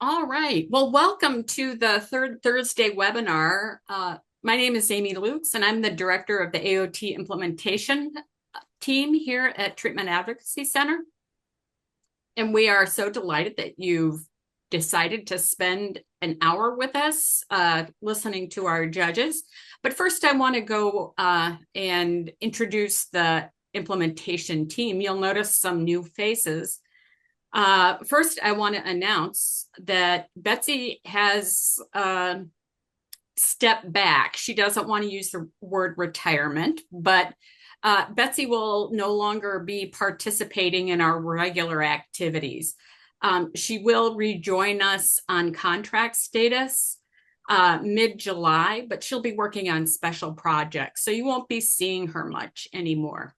All right. Well, welcome to the third Thursday webinar. My name is Amy Lukes, and I'm the director of the AOT implementation team here at Treatment Advocacy Center. And we are so delighted that you've decided to spend an hour with us listening to our judges. But first, I want to go and introduce the implementation team. You'll notice some new faces. First, I want to announce that Betsy has stepped back. She doesn't want to use the word retirement, but Betsy will no longer be participating in our regular activities. She will rejoin us on contract status mid-July, but she'll be working on special projects, so you won't be seeing her much anymore.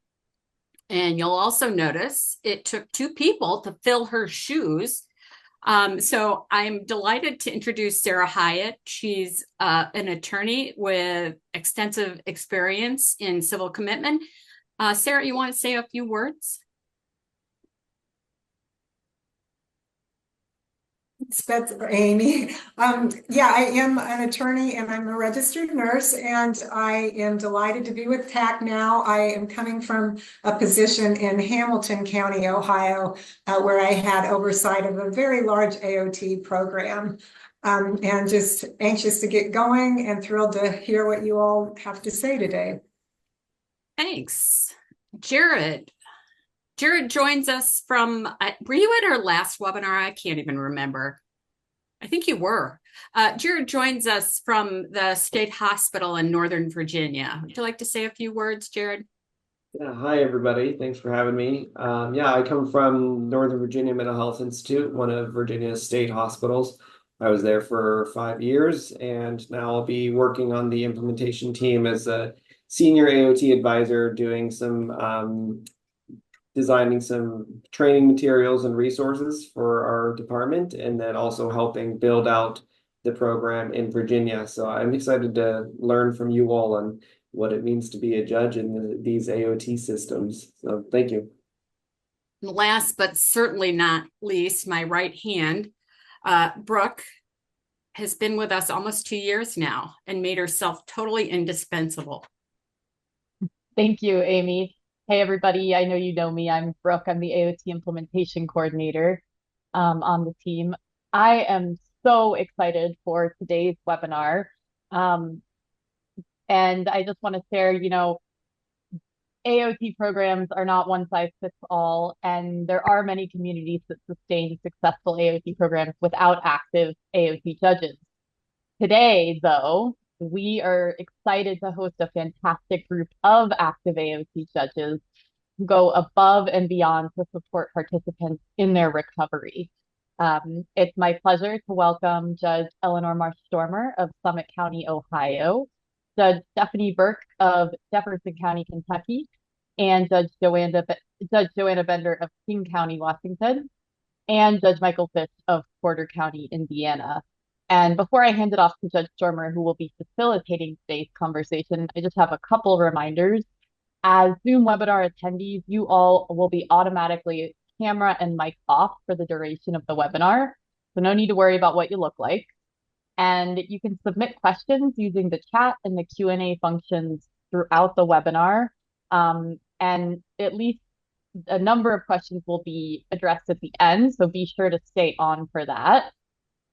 And you'll also notice it took two people to fill her shoes. So I'm delighted to introduce Sarah Hyatt. She's an attorney with extensive experience in civil commitment. Sarah, you want to say a few words? That's Amy. Yeah, I am an attorney and I'm a registered nurse, and I am delighted to be with TAC now. I am coming from a position in Hamilton County, Ohio, where I had oversight of a very large AOT program, and just anxious to get going and thrilled to hear what you all have to say today. Thanks. Jared. Jared joins us from, were you at our last webinar? I can't even remember. I think you were. Jared joins us from the State Hospital in Northern Virginia. Would you like to say a few words, Jared? Yeah, hi, everybody. Thanks for having me. I come from Northern Virginia Mental Health Institute, one of Virginia's state hospitals. I was there for 5 years, and now I'll be working on the implementation team as a senior AOT advisor, doing some designing some training materials and resources for our department, and then also helping build out the program in Virginia. So I'm excited to learn from you all on what it means to be a judge in these AOT systems. So thank you. Last but certainly not least, my right hand, Brooke has been with us almost 2 years now and made herself totally indispensable. Thank you, Amy. Hey, everybody. I know you know me. I'm Brooke. I'm the AOT implementation coordinator on the team. I am so excited for today's webinar. And I just want to share, AOT programs are not one size fits all, and there are many communities that sustain successful AOT programs without active AOT judges. Today, though, we are excited to host a fantastic group of active AOT judges who go above and beyond to support participants in their recovery. It's my pleasure to welcome Judge Elinore Marsh of Summit County, Ohio, Judge Stephanie Burke of Jefferson County, Kentucky, and Judge Johanna Bender of King County, Washington, and Judge Michael Fish of Porter County, Indiana. And before I hand it off to Judge Stormer, who will be facilitating today's conversation, I just have a couple reminders. As Zoom webinar attendees, you all will be automatically camera and mic off for the duration of the webinar. So no need to worry about what you look like. And you can submit questions using the chat and the Q&A functions throughout the webinar. And at least a number of questions will be addressed at the end, so be sure to stay on for that.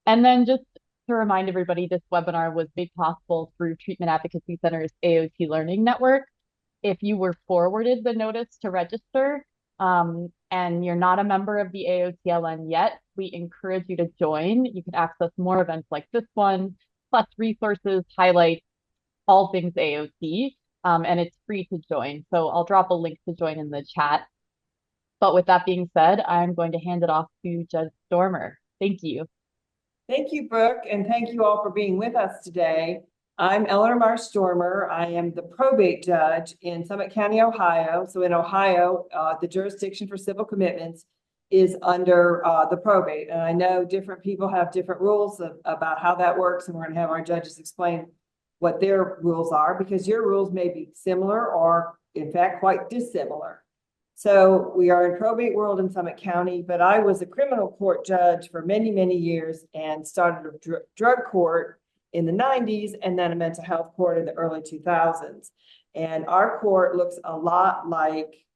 And then just to remind everybody, this webinar was made possible through Treatment Advocacy Center's AOT Learning Network. If you were forwarded the notice to register and you're not a member of the AOTLN yet, we encourage you to join. You can access more events like this one, plus resources, highlights, all things AOT, and it's free to join. So I'll drop a link to join in the chat. But with that being said, I'm going to hand it off to Judge Stormer. Thank you. Thank you, Brooke, and thank you all for being with us today. I'm Elinore Marsh. I am the probate judge in Summit County, Ohio. So in Ohio, the jurisdiction for civil commitments is under the probate. And I know different people have different rules about how that works, and we're going to have our judges explain what their rules are, because your rules may be similar or, in fact, quite dissimilar. So we are in probate world in Summit County, but I was a criminal court judge for many, many years and started a drug court in the 90s and then a mental health court in the early 2000s. And our court looks a lot like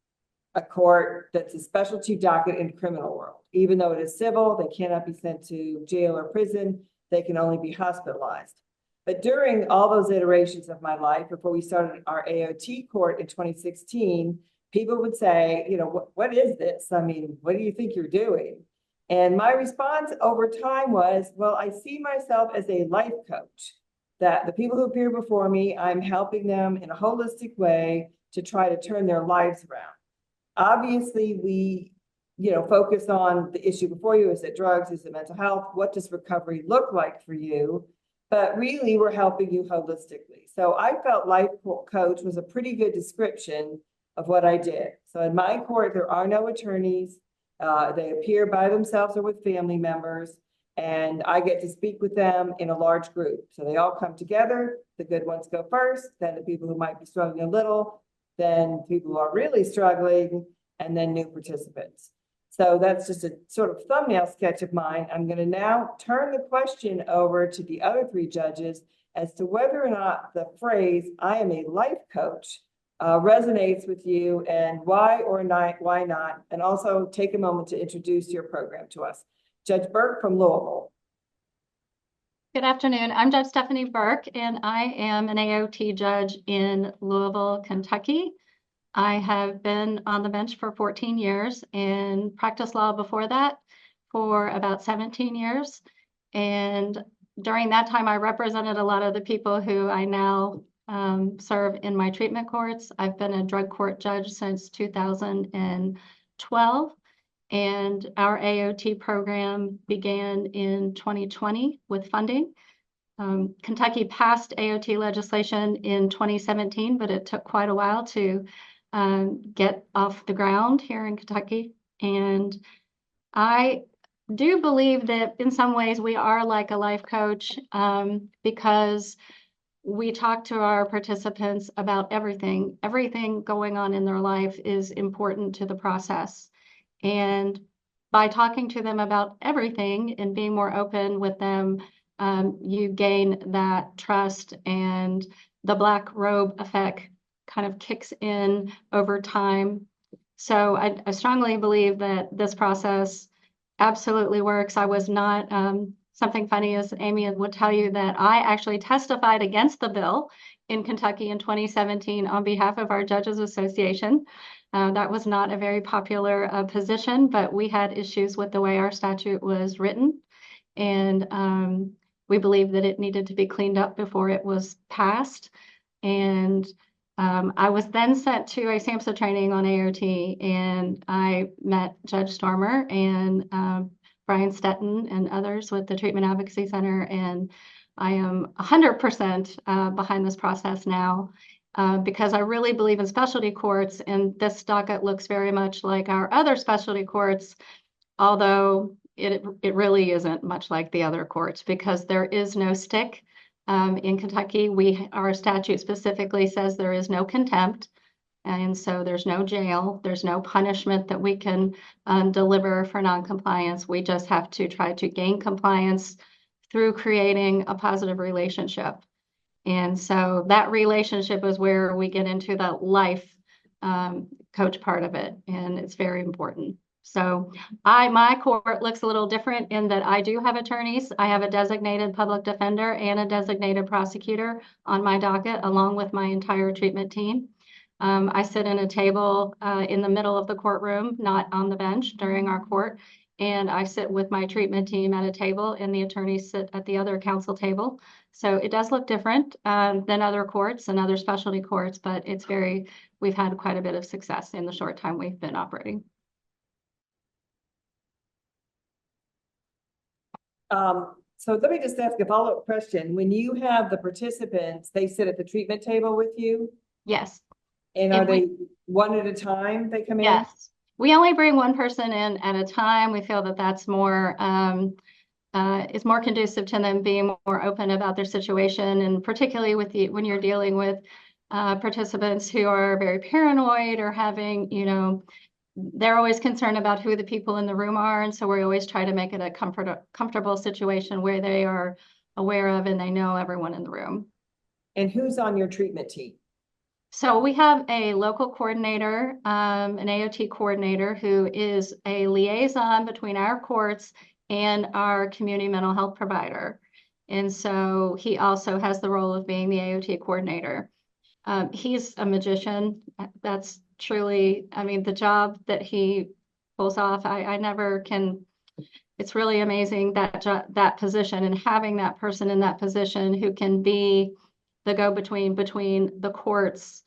a court that's a specialty docket in the criminal world. Even though it is civil, they cannot be sent to jail or prison. They can only be hospitalized. But during all those iterations of my life, before we started our AOT court in 2016, people would say, you know, what is this? I mean, what do you think you're doing? And my response over time was, well, I see myself as a life coach, that the people who appear before me, I'm helping them in a holistic way to try to turn their lives around. Obviously, we, focus on the issue before you. Is it drugs? Is it mental health? What does recovery look like for you? But really, we're helping you holistically. So I felt life coach was a pretty good description of what I did. So in my court, there are no attorneys. They appear by themselves or with family members, and I get to speak with them in a large group. So they all come together. The good ones go first, then the people who might be struggling a little, then people who are really struggling, and then new participants. So that's just a sort of thumbnail sketch of mine. I'm going to now turn the question over to the other three judges as to whether or not the phrase, I am a life coach, resonates with you, and why or not, why not, and also take a moment to introduce your program to us. Judge Burke from Louisville. Good afternoon. I'm Judge Stephanie Burke, and I am an AOT judge in Louisville, Kentucky. I have been on the bench for 14 years and practiced law before that for about 17 years. And during that time, I represented a lot of the people who I now serve in my treatment courts. I've been a drug court judge since 2012, and our AOT program began in 2020 with funding. Kentucky passed AOT legislation in 2017, but it took quite a while to get off the ground here in Kentucky. And I do believe that in some ways we are like a life coach because we talk to our participants about everything. Everything going on in their life is important to the process. And by talking to them about everything and being more open with them, you gain that trust, and the black robe effect kind of kicks in over time. So I strongly believe that this process absolutely works. I was not, something funny is Amy would tell you that I actually testified against the bill in Kentucky in 2017 on behalf of our Judges Association. That was not a very popular position, but we had issues with the way our statute was written. And we believed that it needed to be cleaned up before it was passed. And I was then sent to a SAMHSA training on AOT, and I met Judge Stormer and Brian Stetton and others with the Treatment Advocacy Center, and I am 100% behind this process now because I really believe in specialty courts, and this docket looks very much like our other specialty courts, although it really isn't much like the other courts because there is no stick. In Kentucky, our statute specifically says there is no contempt, and so there's no jail, there's no punishment that we can deliver for noncompliance. We just have to try to gain compliance through creating a positive relationship. And so that relationship is where we get into the life coach part of it, and it's very important. So my court looks a little different in that I do have attorneys. I have a designated public defender and a designated prosecutor on my docket, along with my entire treatment team. I sit in a table in the middle of the courtroom, not on the bench during our court. And I sit with my treatment team at a table, and the attorneys sit at the other counsel table. So it does look different than other courts and other specialty courts, but we've had quite a bit of success in the short time we've been operating. So let me just ask a follow-up question. When you have the participants, they sit at the treatment table with you? Yes. And are they one at a time they come in? Yes. We only bring one person in at a time. We feel that that's more, is more conducive to them being more open about their situation, and particularly when you're dealing with participants who are very paranoid or having, they're always concerned about who the people in the room are. And so we always try to make it a comfortable situation where they are aware of and they know everyone in the room. And who's on your treatment team? So we have a local coordinator, an AOT coordinator, who is a liaison between our courts and our community mental health provider. And so he also has the role of being the AOT coordinator. He's a magician. That's truly, I mean, the job that he pulls off, I never can. It's really amazing that position, and having that person in that position who can be the go-between between the courts,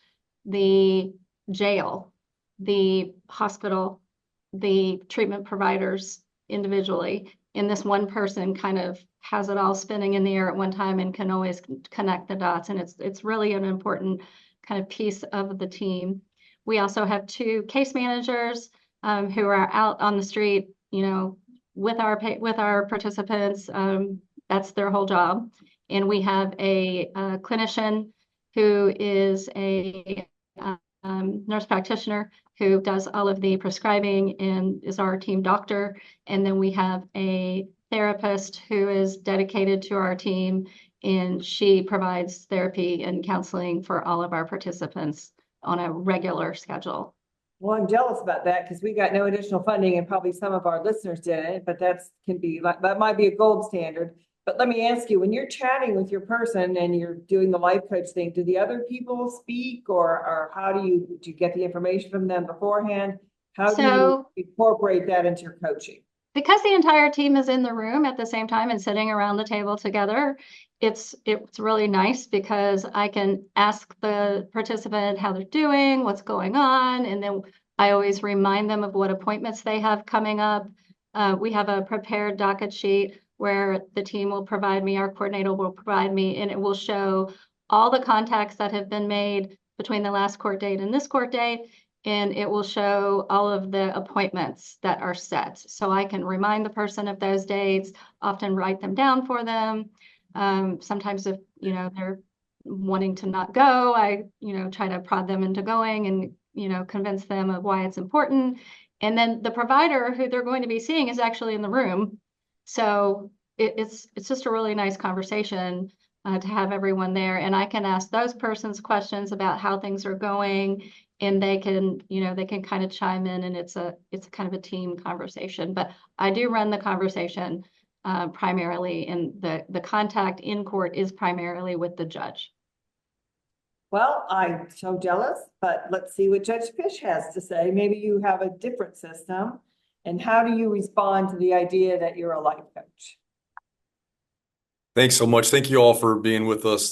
the jail, the hospital, the treatment providers individually. And this one person kind of has it all spinning in the air at one time and can always connect the dots. And it's really an important kind of piece of the team. We also have 2 case managers who are out on the street, you know, with our participants. That's their whole job. And we have a clinician who is a nurse practitioner who does all of the prescribing and is our team doctor. And then we have a therapist who is dedicated to our team, and she provides therapy and counseling for all of our participants on a regular schedule. Well, I'm jealous about that because we got no additional funding and probably some of our listeners didn't, but that might be a gold standard. But let me ask you, when you're chatting with your person and you're doing the life coach thing, do the other people speak, or how do you get the information from them beforehand? How do you incorporate that into your coaching? Because the entire team is in the room at the same time and sitting around the table together, it's really nice because I can ask the participant how they're doing, what's going on, and then I always remind them of what appointments they have coming up. We have a prepared docket sheet where the team will provide me, our coordinator will provide me, and it will show all the contacts that have been made between the last court date and this court date. And it will show all of the appointments that are set. So I can remind the person of those dates, often write them down for them. Sometimes if, you know, they're wanting to not go, I, you know, try to prod them into going and, you know, convince them of why it's important. And then the provider who they're going to be seeing is actually in the room. So it's just a really nice conversation to have everyone there. And I can ask those persons questions about how things are going, and they can, you know, they can kind of chime in, and it's kind of a team conversation. But I do run the conversation primarily, and the contact in court is primarily with the judge. Well, I'm so jealous, but let's see what Judge Fish has to say. Maybe you have a different system. And how do you respond to the idea that you're a life coach? Thanks so much. Thank you all for being with us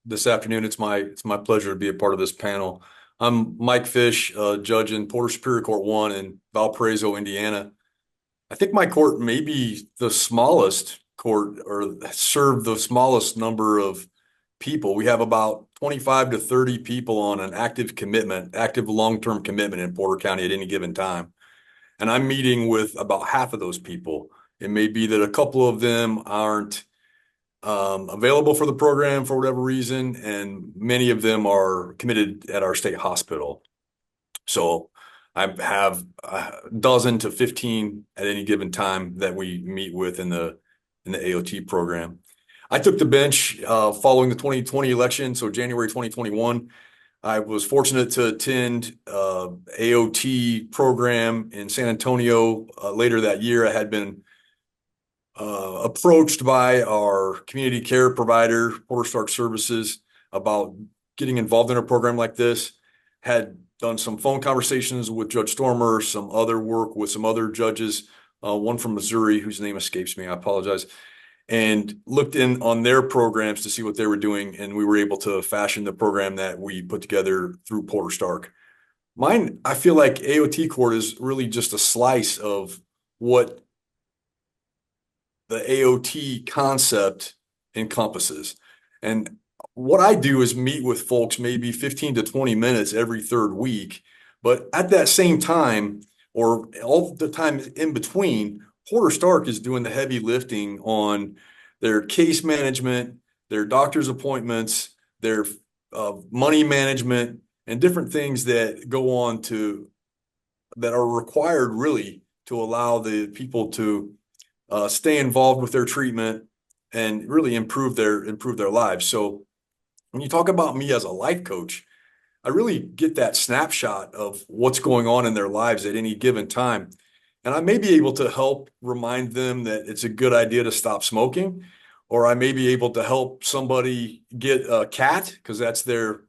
this afternoon. It's my pleasure to be a part of this panel. I'm Mike Fish, judge in Porter Superior Court 1 in Valparaiso, Indiana. I think my court may be the smallest court, or serve the smallest number of people. We have about 25 to 30 people on an active long-term commitment in Porter County at any given time. And I'm meeting with about half of those people. It may be that a couple of them aren't available for the program for whatever reason, and many of them are committed at our state hospital. So I have a dozen to 15 at any given time that we meet with in the AOT program. I took the bench following the 2020 election, so January 2021. I was fortunate to attend AOT program in San Antonio later that year. I had been approached by our community care provider, Porter Stark Services, about getting involved in a program like this. Had done some phone conversations with Judge Stormer, some other work with some other judges, one from Missouri whose name escapes me, I apologize, and looked in on their programs to see what they were doing, and we were able to fashion the program that we put together through Porter Stark. Mine, I feel like AOT Court is really just a slice of what the AOT concept encompasses. And what I do is meet with folks maybe 15 to 20 minutes every third week. But at that same time, or all the time in between, Porter Stark is doing the heavy lifting on their case management, their doctor's appointments, their money management, and different things that go on to that are required really to allow the people to stay involved with their treatment and really improve their lives. So when you talk about me as a life coach, I really get that snapshot of what's going on in their lives at any given time. And I may be able to help remind them that it's a good idea to stop smoking, or I may be able to help somebody get a cat because that's their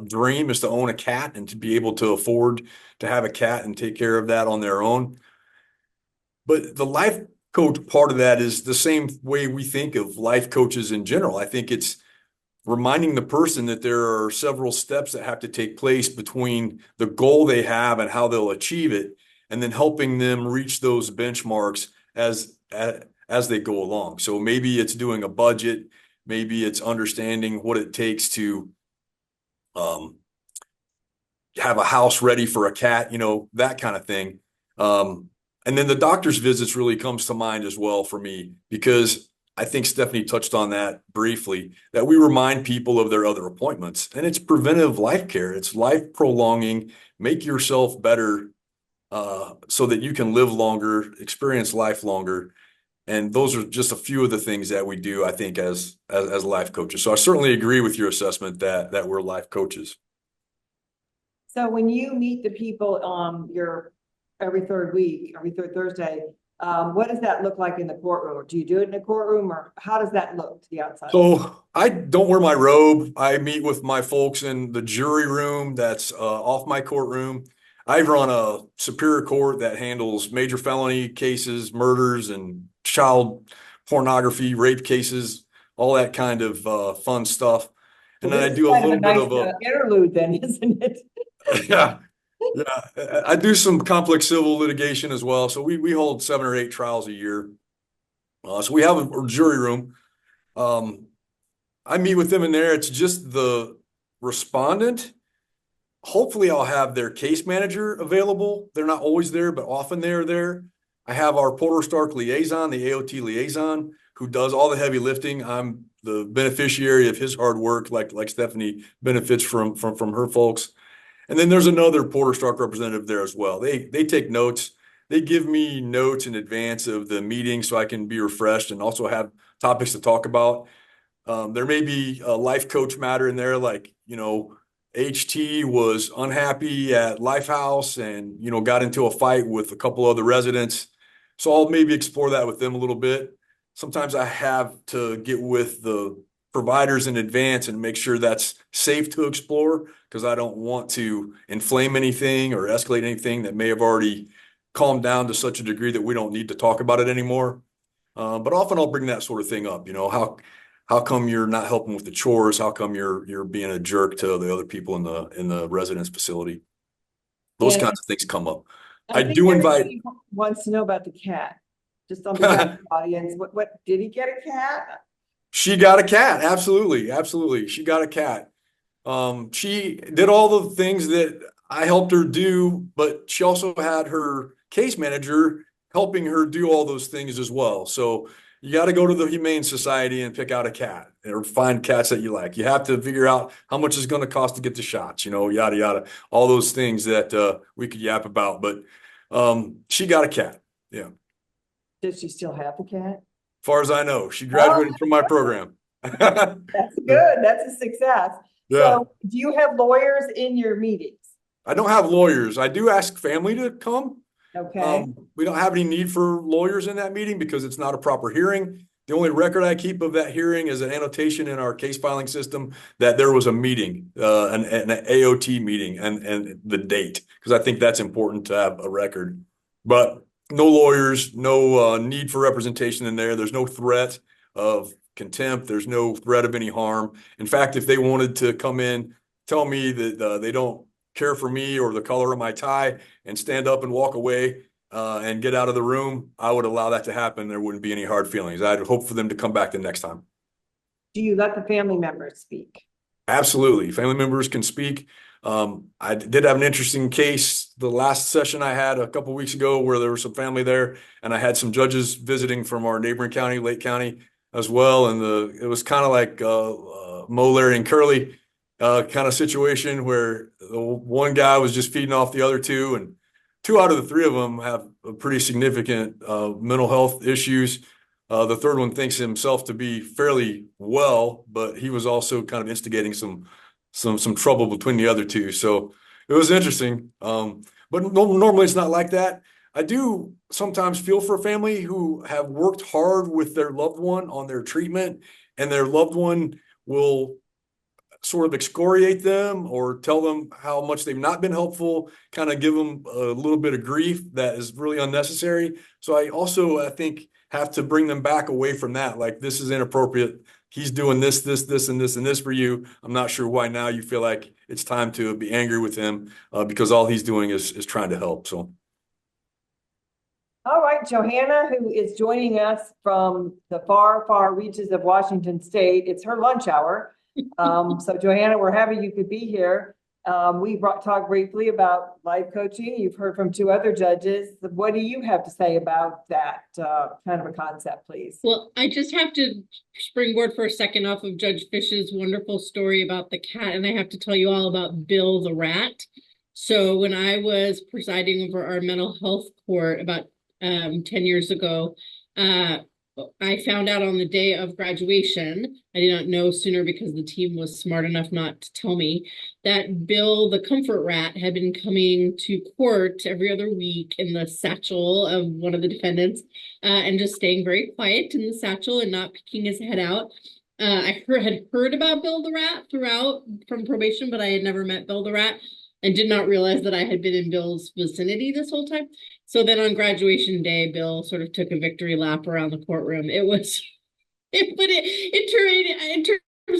dream, is to own a cat and to be able to afford to have a cat and take care of that on their own. But the life coach part of that is the same way we think of life coaches in general. I think it's reminding the person that there are several steps that have to take place between the goal they have and how they'll achieve it, and then helping them reach those benchmarks as they go along. So maybe it's doing a budget, maybe it's understanding what it takes to have a house ready for a cat, that kind of thing. And then the doctor's visits really comes to mind as well for me, because I think Stephanie touched on that briefly, that we remind people of their other appointments. And it's preventive life care. It's life prolonging, make yourself better so that you can live longer, experience life longer. And those are just a few of the things that we do, I think, as life coaches. So I certainly agree with your assessment that we're life coaches. So when you meet the people, your every third Thursday, what does that look like in the courtroom? Or do you do it in a courtroom, or how does that look to the outside? So I don't wear my robe. I meet with my folks in the jury room that's off my courtroom. I run a superior court that handles major felony cases, murders, and child pornography, rape cases, all that kind of fun stuff. And then I do a little bit of a interlude, then, isn't it? Yeah. Yeah, I do some complex civil litigation as well. So we hold 7 or 8 trials a year. So we have a jury room. I meet with them in there. It's just the respondent. Hopefully I'll have their case manager available. They're not always there, but often they're there. I have our Porter Stark liaison, the AOT liaison, who does all the heavy lifting. I'm the beneficiary of his hard work, like Stephanie benefits from her folks. And then there's another Porter Stark representative there as well. They take notes. They give me notes in advance of the meeting so I can be refreshed and also have topics to talk about. There may be a life coach matter in there, like, HT was unhappy at Lifehouse and, got into a fight with a couple other residents. So I'll maybe explore that with them a little bit. Sometimes I have to get with the providers in advance and make sure that's safe to explore, because I don't want to inflame anything or escalate anything that may have already calmed down to such a degree that we don't need to talk about it anymore. But often I'll bring that sort of thing up. How come you're not helping with the chores? How come you're being a jerk to the other people in the residence facility? Those kinds of things come up. I do invite. Wants to know about the cat. Just on behalf of the audience, what did he get a cat? She got a cat. Absolutely. Absolutely. She got a cat. She did all the things that I helped her do, but she also had her case manager helping her do all those things as well. So you got to go to the Humane Society and pick out a cat or find cats that you like. You have to figure out how much it's going to cost to get the shots, yada, yada, all those things that we could yap about. But she got a cat. Yeah. Does she still have the cat? Far as I know, she graduated from my program. That's good. That's a success. Yeah. So do you have lawyers in your meetings? I don't have lawyers. I do ask family to come. Okay. We don't have any need for lawyers in that meeting because it's not a proper hearing. The only record I keep of that hearing is an annotation in our case filing system that there was a meeting, an AOT meeting, and the date, because I think that's important to have a record. But no lawyers, no need for representation in there. There's no threat of contempt. There's no threat of any harm. In fact, if they wanted to come in, tell me that they don't care for me or the color of my tie and stand up and walk away and get out of the room, I would allow that to happen. There wouldn't be any hard feelings. I'd hope for them to come back the next time. Do you let the family members speak? Absolutely. Family members can speak. I did have an interesting case the last session I had a couple of weeks ago where there was some family there, and I had some judges visiting from our neighboring county, Lake County, as well. And it was kind of like Mo, Larry, and Curly kind of situation where the one guy was just feeding off the other two and two out of the three of them have pretty significant mental health issues. The third one thinks himself to be fairly well, but he was also kind of instigating some trouble between the other two. So it was interesting. But normally it's not like that. I do sometimes feel for a family who have worked hard with their loved one on their treatment, and their loved one will sort of excoriate them or tell them how much they've not been helpful, kind of give them a little bit of grief that is really unnecessary. So I think, have to bring them back away from that. Like, this is inappropriate. He's doing this, this, this, and this, and this for you. I'm not sure why now you feel like it's time to be angry with him because all he's doing is trying to help. So. All right, Johanna, who is joining us from the far, far reaches of Washington State. It's her lunch hour. So Johanna, we're happy you could be here. We talked briefly about life coaching. You've heard from two other judges. What do you have to say about that kind of a concept, please? Well, I just have to springboard for a second off of Judge Fish's wonderful story about the cat, and I have to tell you all about Bill the rat. So when I was presiding over our mental health court about 10 years ago, I found out on the day of graduation, I did not know sooner because the team was smart enough not to tell me, that Bill the comfort rat had been coming to court every other week in the satchel of one of the defendants and just staying very quiet in the satchel and not peeking his head out. I had heard about Bill the rat throughout from probation, but I had never met Bill the rat and did not realize that I had been in Bill's vicinity this whole time. So then on graduation day, Bill sort of took a victory lap around the courtroom. In terms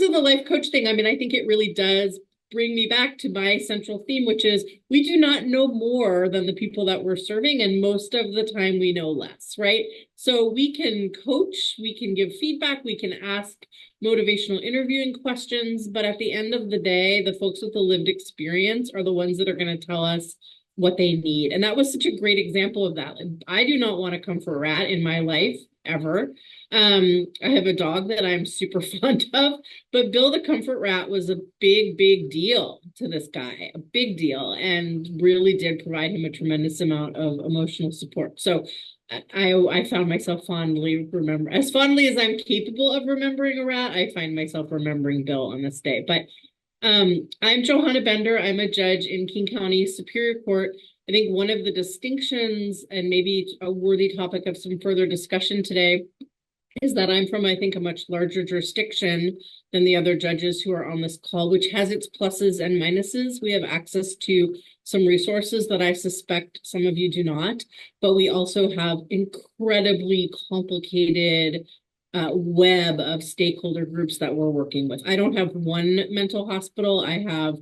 of the life coach thing, I mean, I think it really does bring me back to my central theme, which is we do not know more than the people that we're serving, and most of the time we know less, right? So we can coach, we can give feedback, we can ask motivational interviewing questions, but at the end of the day, the folks with the lived experience are the ones that are going to tell us what they need. And that was such a great example of that. I do not want to come for a rat in my life ever. I have a dog that I'm super fond of, but Bill the comfort rat was a big, big deal to this guy, a big deal, and really did provide him a tremendous amount of emotional support. So I found myself fondly as fondly as I'm capable of remembering a rat, I find myself remembering Bill on this day. But I'm Johanna Bender. I'm a judge in King County Superior Court. I think one of the distinctions, and maybe a worthy topic of some further discussion today, is that I'm from, I think, a much larger jurisdiction than the other judges who are on this call, which has its pluses and minuses. We have access to some resources that I suspect some of you do not, but we also have incredibly complicated web of stakeholder groups that we're working with. I don't have one mental hospital. I have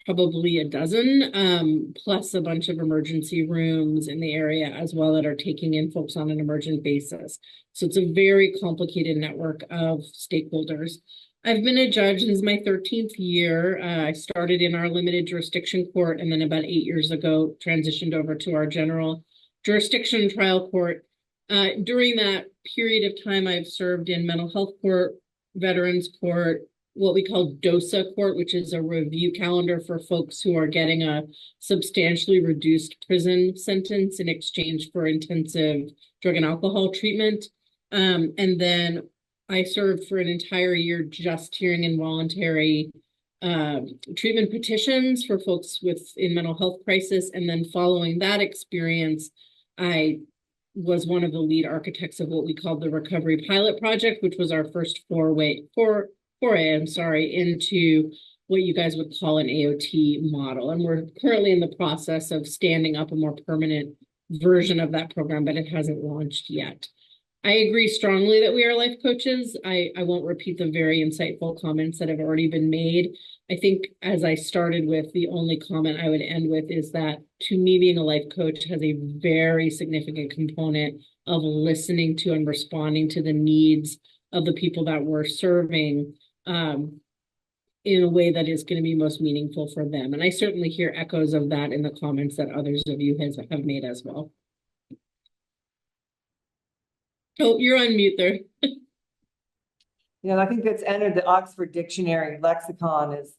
probably a dozen, plus a bunch of emergency rooms in the area as well that are taking in folks on an emergent basis. So it's a very complicated network of stakeholders. I've been a judge since my 13th year. I started in our limited jurisdiction court, and then about 8 years ago, transitioned over to our general jurisdiction trial court. During that period of time, I've served in mental health court, veterans court, what we call DOSA court, which is a review calendar for folks who are getting a substantially reduced prison sentence in exchange for intensive drug and alcohol treatment. And then I served for an entire year just hearing involuntary treatment petitions for folks in mental health crisis. And then following that experience, I was one of the lead architects of what we called the Recovery Pilot Project, which was our first foray into what you guys would call an AOT model. And we're currently in the process of standing up a more permanent version of that program, but it hasn't launched yet. I agree strongly that we are life coaches. I won't repeat the very insightful comments that have already been made. I think as I started with, the only comment I would end with is that to me, being a life coach has a very significant component of listening to and responding to the needs of the people that we're serving in a way that is going to be most meaningful for them. And I certainly hear echoes of that in the comments that others of you have made as well. Oh, you're on mute there. I think that's entered the Oxford Dictionary lexicon as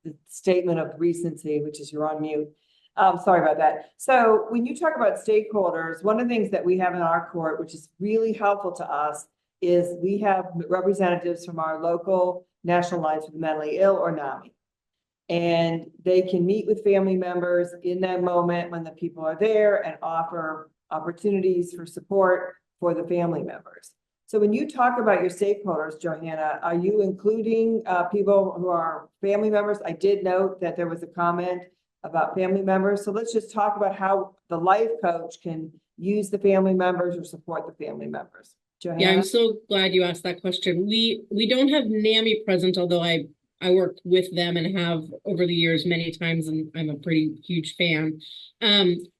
the statement of recency, which is you're on mute. Sorry about that. So when you talk about stakeholders, one of the things that we have in our court, which is really helpful to us, is we have representatives from our local National Alliance for the Mentally Ill, or NAMI. And they can meet with family members in that moment when the people are there and offer opportunities for support for the family members. So when you talk about your stakeholders, Johanna, are you including people who are family members? I did note that there was a comment about family members. So let's just talk about how the life coach can use the family members or support the family members. Johanna? Yeah, I'm so glad you asked that question. We don't have NAMI present, although I worked with them and have over the years many times, and I'm a pretty huge fan.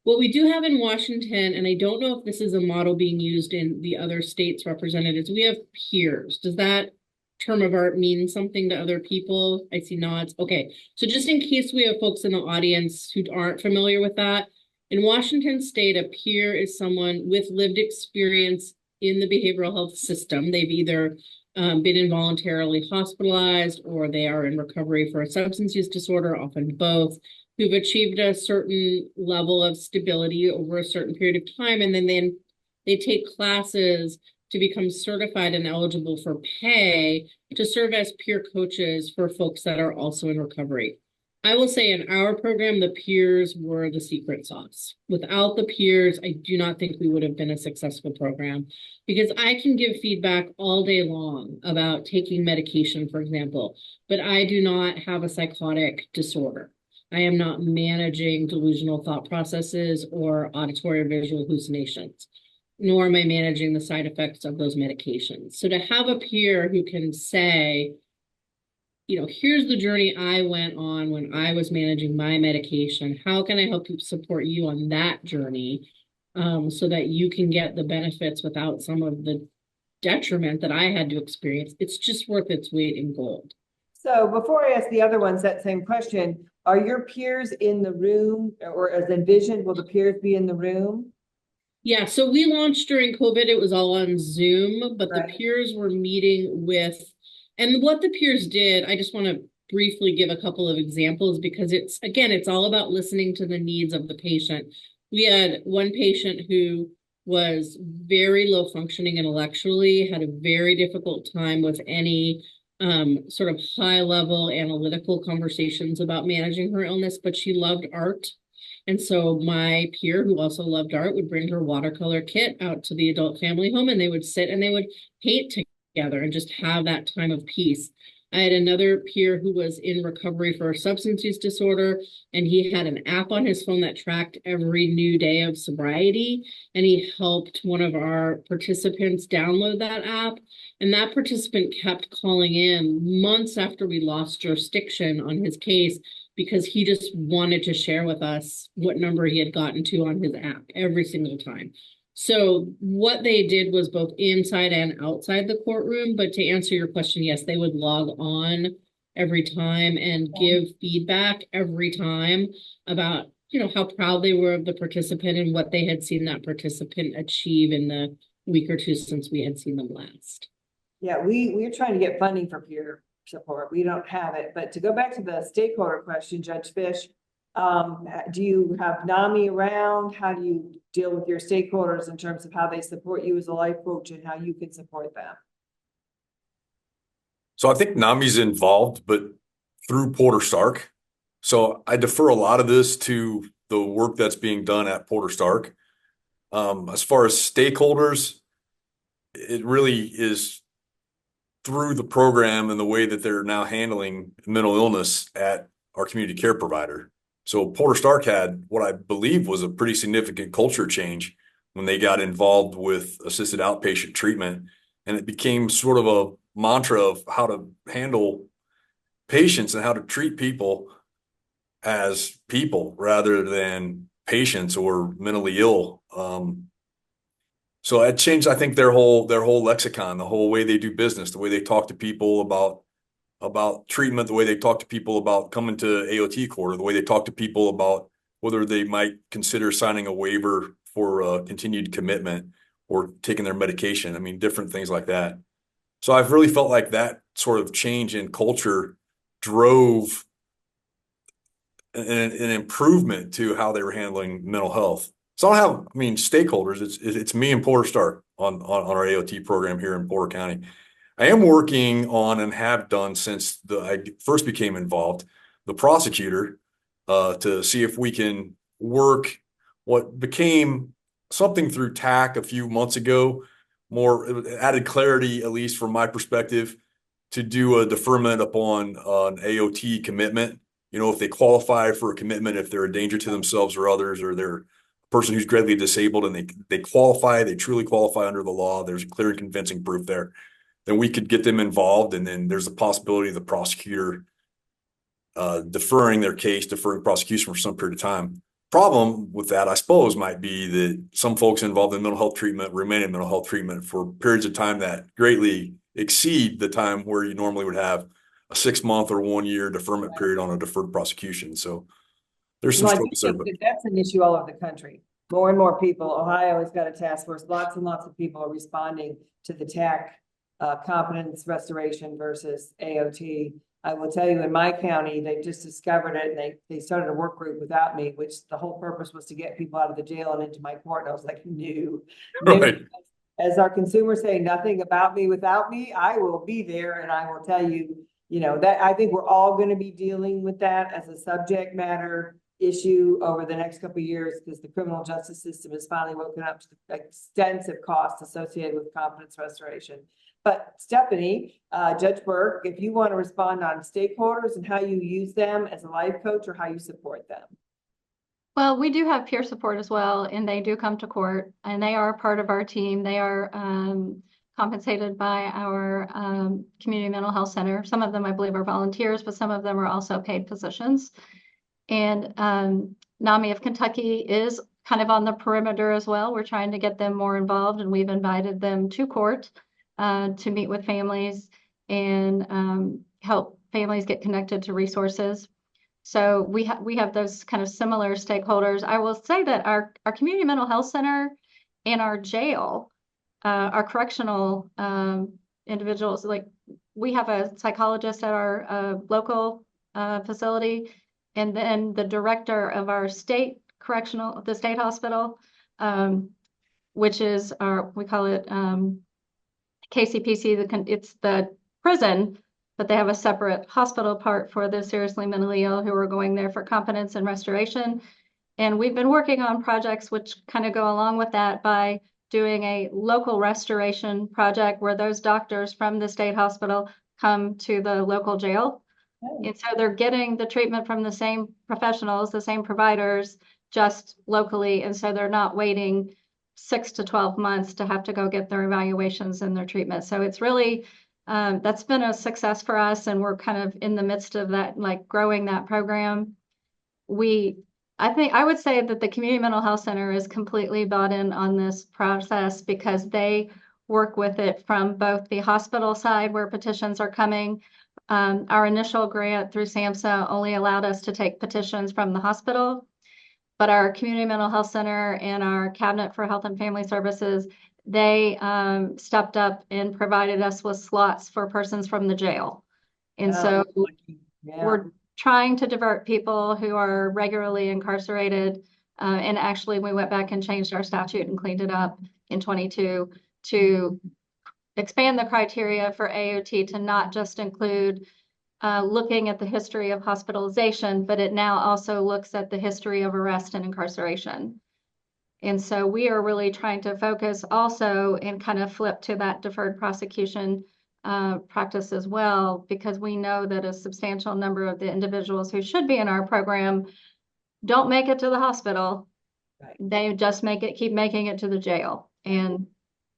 What we do have in Washington, and I don't know if this is a model being used in the other states represented, is we have peers. Does that term of art mean something to other people? I see nods. Okay, so just in case we have folks in the audience who aren't familiar with that, in Washington state, a peer is someone with lived experience in the behavioral health system. They've either been involuntarily hospitalized, or they are in recovery for a substance use disorder, often both, who've achieved a certain level of stability over a certain period of time, and then they take classes to become certified and eligible for pay to serve as peer coaches for folks that are also in recovery. I will say in our program, the peers were the secret sauce. Without the peers, I do not think we would have been a successful program, because I can give feedback all day long about taking medication, for example, but I do not have a psychotic disorder. I am not managing delusional thought processes or auditory or visual hallucinations, nor am I managing the side effects of those medications. So to have a peer who can say, you know, here's the journey I went on when I was managing my medication. How can I help you support you on that journey, so that you can get the benefits without some of the detriment that I had to experience? It's just worth its weight in gold. So before I ask the other ones that same question, are your peers in the room, or as envisioned, will the peers be in the room? Yeah, so we launched during COVID. It was all on Zoom, but Right. the peers were meeting with, and what the peers did, I just want to briefly give a couple of examples, because it's, again, it's all about listening to the needs of the patient. We had one patient who was very low functioning intellectually, had a very difficult time with any sort of high level analytical conversations about managing her illness, but she loved art. And so my peer, who also loved art, would bring her watercolor kit out to the adult family home, and they would sit and they would paint together and just have that time of peace. I had another peer who was in recovery for a substance use disorder, and he had an app on his phone that tracked every new day of sobriety, and he helped one of our participants download that app. And that participant kept calling in months after we lost jurisdiction on his case, because he just wanted to share with us what number he had gotten to on his app every single time. So what they did was both inside and outside the courtroom. But to answer your question, yes, they would log on every time and give feedback every time about, you know, how proud they were of the participant and what they had seen that participant achieve in the week or two since we had seen them last. Yeah, we're trying to get funding for peer support. We don't have it. But to go back to the stakeholder question, Judge Fish, do you have NAMI around? How do you deal with your stakeholders in terms of how they support you as a life coach and how you can support them? So I think NAMI's involved, but through Porter Stark. So I defer a lot of this to the work that's being done at Porter Stark. As far as stakeholders, it really is through the program and the way that they're now handling mental illness at our community care provider. So Porter Stark had what I believe was a pretty significant culture change when they got involved with assisted outpatient treatment. And it became sort of a mantra of how to handle patients and how to treat people as people rather than patients or mentally ill. So it changed, I think, their whole lexicon, the whole way they do business, the way they talk to people about treatment, the way they talk to people about coming to AOT court, or the way they talk to people about whether they might consider signing a waiver for continued commitment or taking their medication. I mean, different things like that. So I've really felt like that sort of change in culture drove an improvement to how they were handling mental health. So I don't have, I mean, stakeholders. It's me and Porter Stark on our AOT program here in Porter County. I am working on and have done since I first became involved, the prosecutor, to see if we can work what became something through TAC a few months ago, more added clarity, at least from my perspective, to do a deferment upon an AOT commitment. You know, if they qualify for a commitment, if they're a danger to themselves or others, or they're a person who's greatly disabled and they qualify, they truly qualify under the law, there's clear and convincing proof there, then we could get them involved. And then there's a possibility of the prosecutor deferring their case, deferring prosecution for some period of time. Problem with that, I suppose, might be that some folks involved in mental health treatment remain in mental health treatment for periods of time that greatly exceed the time where you normally would have a 6-month or 1-year deferment period on a deferred prosecution. So there's some struggles there, but that's an issue all over the country. More and more people, Ohio has got a task force. Lots and lots of people are responding to the TAC competence restoration versus AOT. I will tell you, in my county, they just discovered it, and they started a work group without me, which the whole purpose was to get people out of the jail and into my court. And I was like, no. right. As our consumers say, nothing about me without me. I will be there, and I will tell you, you know, that I think we're all going to be dealing with that as a subject matter issue over the next couple of years, because the criminal justice system has finally woken up to the extensive costs associated with competence restoration. But Stephanie, Judge Burke, if you want to respond on stakeholders and how you use them as a life coach or how you support them. Well, we do have peer support as well, and they do come to court, and they are part of our team. They are compensated by our community mental health center. Some of them, I believe, are volunteers, but some of them are also paid positions. And NAMI of Kentucky is kind of on the perimeter as well. We're trying to get them more involved, and we've invited them to court to meet with families and help families get connected to resources. So we have those kind of similar stakeholders. I will say that our community mental health center and our jail, our correctional individuals, like we have a psychologist at our local facility, and then the director of our state correctional, the state hospital, which is we call it KCPC, it's the prison, but they have a separate hospital part for the seriously mentally ill who are going there for competence and restoration. And we've been working on projects which kind of go along with that by doing a local restoration project where those doctors from the state hospital come to the local jail. And so they're getting the treatment from the same professionals, the same providers, just locally. And so they're not waiting 6 to 12 months to have to go get their evaluations and their treatment. So it's really, that's been a success for us. And we're kind of in the midst of that, like growing that program. I would say that the Community Mental Health Center is completely bought in on this process because they work with it from both the hospital side where petitions are coming. Our initial grant through SAMHSA only allowed us to take petitions from the hospital, but our Community Mental Health Center and our Cabinet for Health and Family Services, they stepped up and provided us with slots for persons from the jail. And so we're trying to divert people who are regularly incarcerated. And actually, we went back and changed our statute and cleaned it up in 22 to expand the criteria for AOT to not just include looking at the history of hospitalization, but it now also looks at the history of arrest and incarceration. And so we are really trying to focus also and kind of flip to that deferred prosecution practice as well, because we know that a substantial number of the individuals who should be in our program don't make it to the hospital. Right. They just keep making it to the jail. And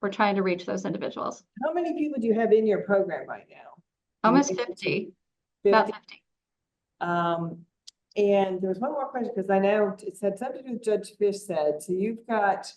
we're trying to reach those individuals. How many people do you have in your program right now? Almost 50. About 50. And there was one more question, because I know it said something to Judge Fish said. So you've got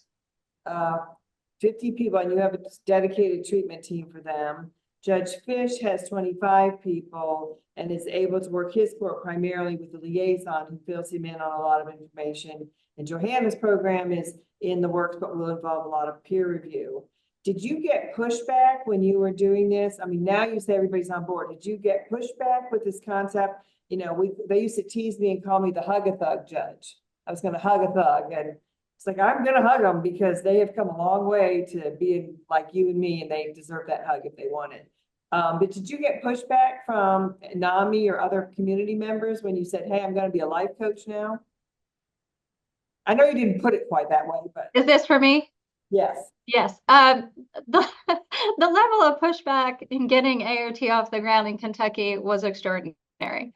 50 people and you have a dedicated treatment team for them. Judge Fish has 25 people and is able to work his court primarily with the liaison who fills him in on a lot of information. And Johanna's program is in the works, but will involve a lot of peer review. Did you get pushback when you were doing this? I mean, now you say everybody's on board. Did you get pushback with this concept? You know, they used to tease me and call me the hug-a-thug judge. I was going to hug a thug, and it's like, I'm going to hug them because they have come a long way to being like you and me, and they deserve that hug if they want it. But did you get pushback from NAMI or other community members when you said, hey, I'm going to be a life coach now? I know you didn't put it quite that way, but. Is this for me? Yes. Yes. The level of pushback in getting AOT off the ground in Kentucky was extraordinary.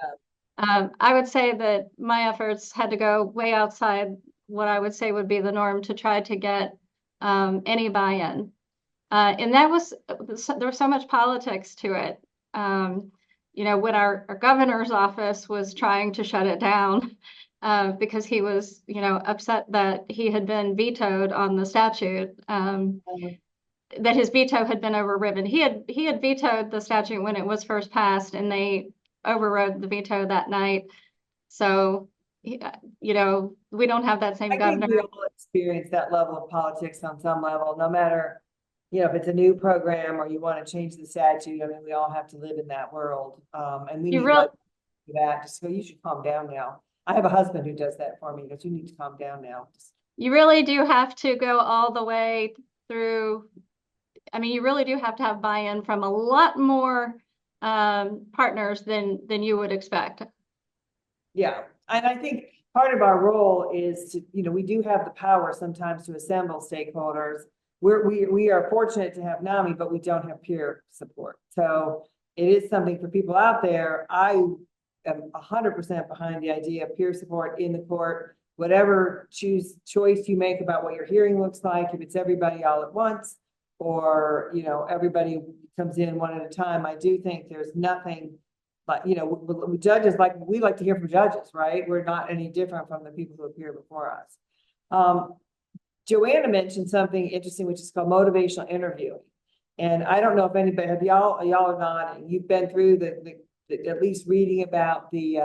I would say that my efforts had to go way outside what I would say would be the norm to try to get any buy-in. And there was so much politics to it. You know, when our governor's office was trying to shut it down, because he was, you know, upset that he had been vetoed on the statute, that his veto had been overridden. He had vetoed the statute when it was first passed, and they overrode the veto that night. So, you know, we don't have that same governor. I think we all experience that level of politics on some level, no matter, you know, if it's a new program or you want to change the statute. I mean, we all have to live in that world. And we need to do that. Just go, you should calm down now. I have a husband who does that for me. He goes, you need to calm down now. You really do have to go all the way through. I mean, you really do have to have buy-in from a lot more partners than you would expect. Yeah, and I think part of our role is to, you know, we do have the power sometimes to assemble stakeholders. We are fortunate to have NAMI, but we don't have peer support. So it is something for people out there. I am 100% behind the idea of peer support in the court. Whatever choice you make about what your hearing looks like, if it's everybody all at once, or, you know, everybody comes in one at a time, I do think there's nothing, but, you know, judges, we like to hear from judges, right? We're not any different from the people who appear before us. Johanna mentioned something interesting, which is called motivational interviewing. And I don't know if anybody, y'all are nodding. You've been through the at least reading about the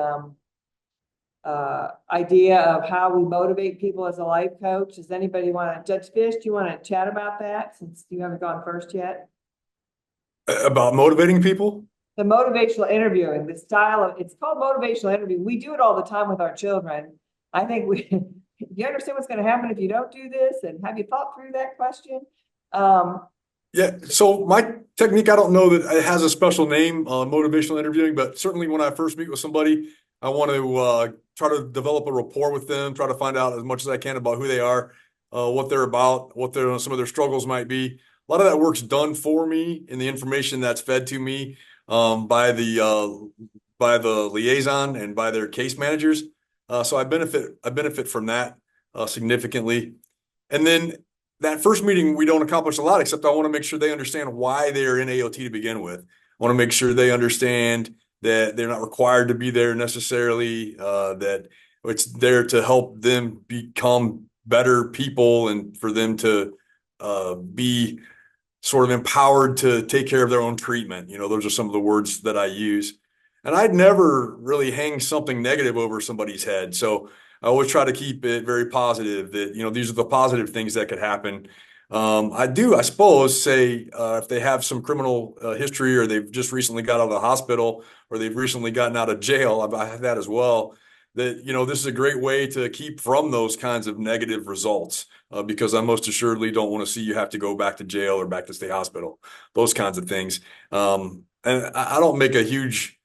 idea of how we motivate people as a life coach. Does anybody want to, Judge Fish, do you want to chat about that since you haven't gone first yet? About motivating people? The motivational interviewing, the style of, it's called motivational interviewing. We do it all the time with our children. I think you understand what's going to happen if you don't do this? And have you thought through that question? Yeah, so my technique, I don't know that it has a special name, motivational interviewing, but certainly when I first meet with somebody, I want to try to develop a rapport with them, try to find out as much as I can about who they are, what they're about, what some of their struggles might be. A lot of that work's done for me in the information that's fed to me by the liaison and by their case managers. So I benefit from that significantly. And then that first meeting, we don't accomplish a lot, except I want to make sure they understand why they're in AOT to begin with. I want to make sure they understand that they're not required to be there necessarily, that it's there to help them become better people and for them to be sort of empowered to take care of their own treatment. You know, those are some of the words that I use. And I'd never really hang something negative over somebody's head. So I always try to keep it very positive that, you know, these are the positive things that could happen. I suppose, say if they have some criminal history or they've just recently got out of the hospital or they've recently gotten out of jail, I have that as well, that, you know, this is a great way to keep from those kinds of negative results because I most assuredly don't want to see you have to go back to jail or back to state hospital, those kinds of things. And I don't make a huge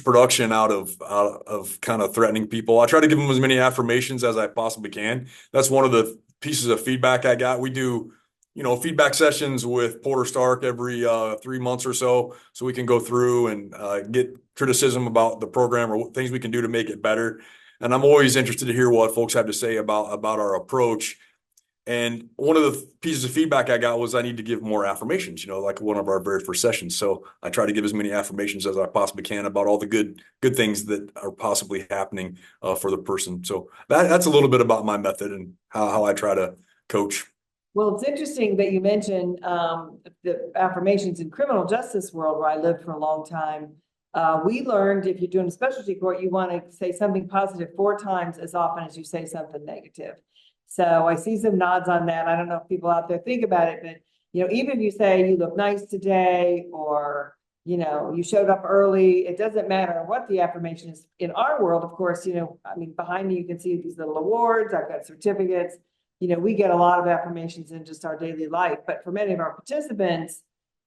production out of kind of threatening people. I try to give them as many affirmations as I possibly can. That's one of the pieces of feedback I got. We do, you know, feedback sessions with Porter Stark every 3 months or so we can go through and get criticism about the program or things we can do to make it better. And I'm always interested to hear what folks have to say about our approach. And one of the pieces of feedback I got was I need to give more affirmations, you know, like one of our very first sessions. So I try to give as many affirmations as I possibly can about all the good things that are possibly happening for the person. So that's a little bit about my method and how I try to coach. Well, it's interesting that you mentioned the affirmations in criminal justice world where I lived for a long time. We learned if you're doing a specialty court, you want to say something positive 4 times as often as you say something negative. So I see some nods on that. I don't know if people out there think about it, but You know, even if you say you look nice today, or, you know, you showed up early, it doesn't matter what the affirmation is. In our world, of course, you know, I mean, behind me, you can see these little awards. I've got certificates. You know, we get a lot of affirmations in just our daily life, but for many of our participants,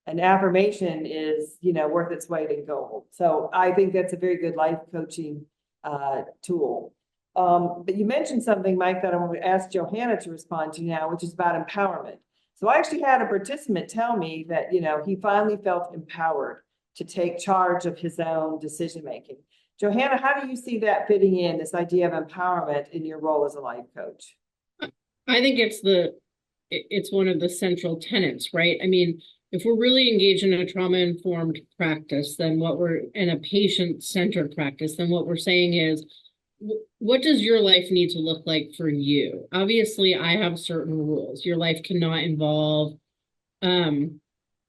an affirmation is, you know, worth its weight in gold. So I think that's a very good life coaching tool. But you mentioned something, Mike, that I want to ask Johanna to respond to now, which is about empowerment. So I actually had a participant tell me that, you know, he finally felt empowered to take charge of his own decision-making. Johanna, how do you see that fitting in, this idea of empowerment in your role as a life coach? I think it's one of the central tenets, right? I mean, if we're really engaged in a trauma-informed practice, then in a patient-centered practice, then what we're saying is, what does your life need to look like for you? Obviously, I have certain rules. Your life cannot involve, well,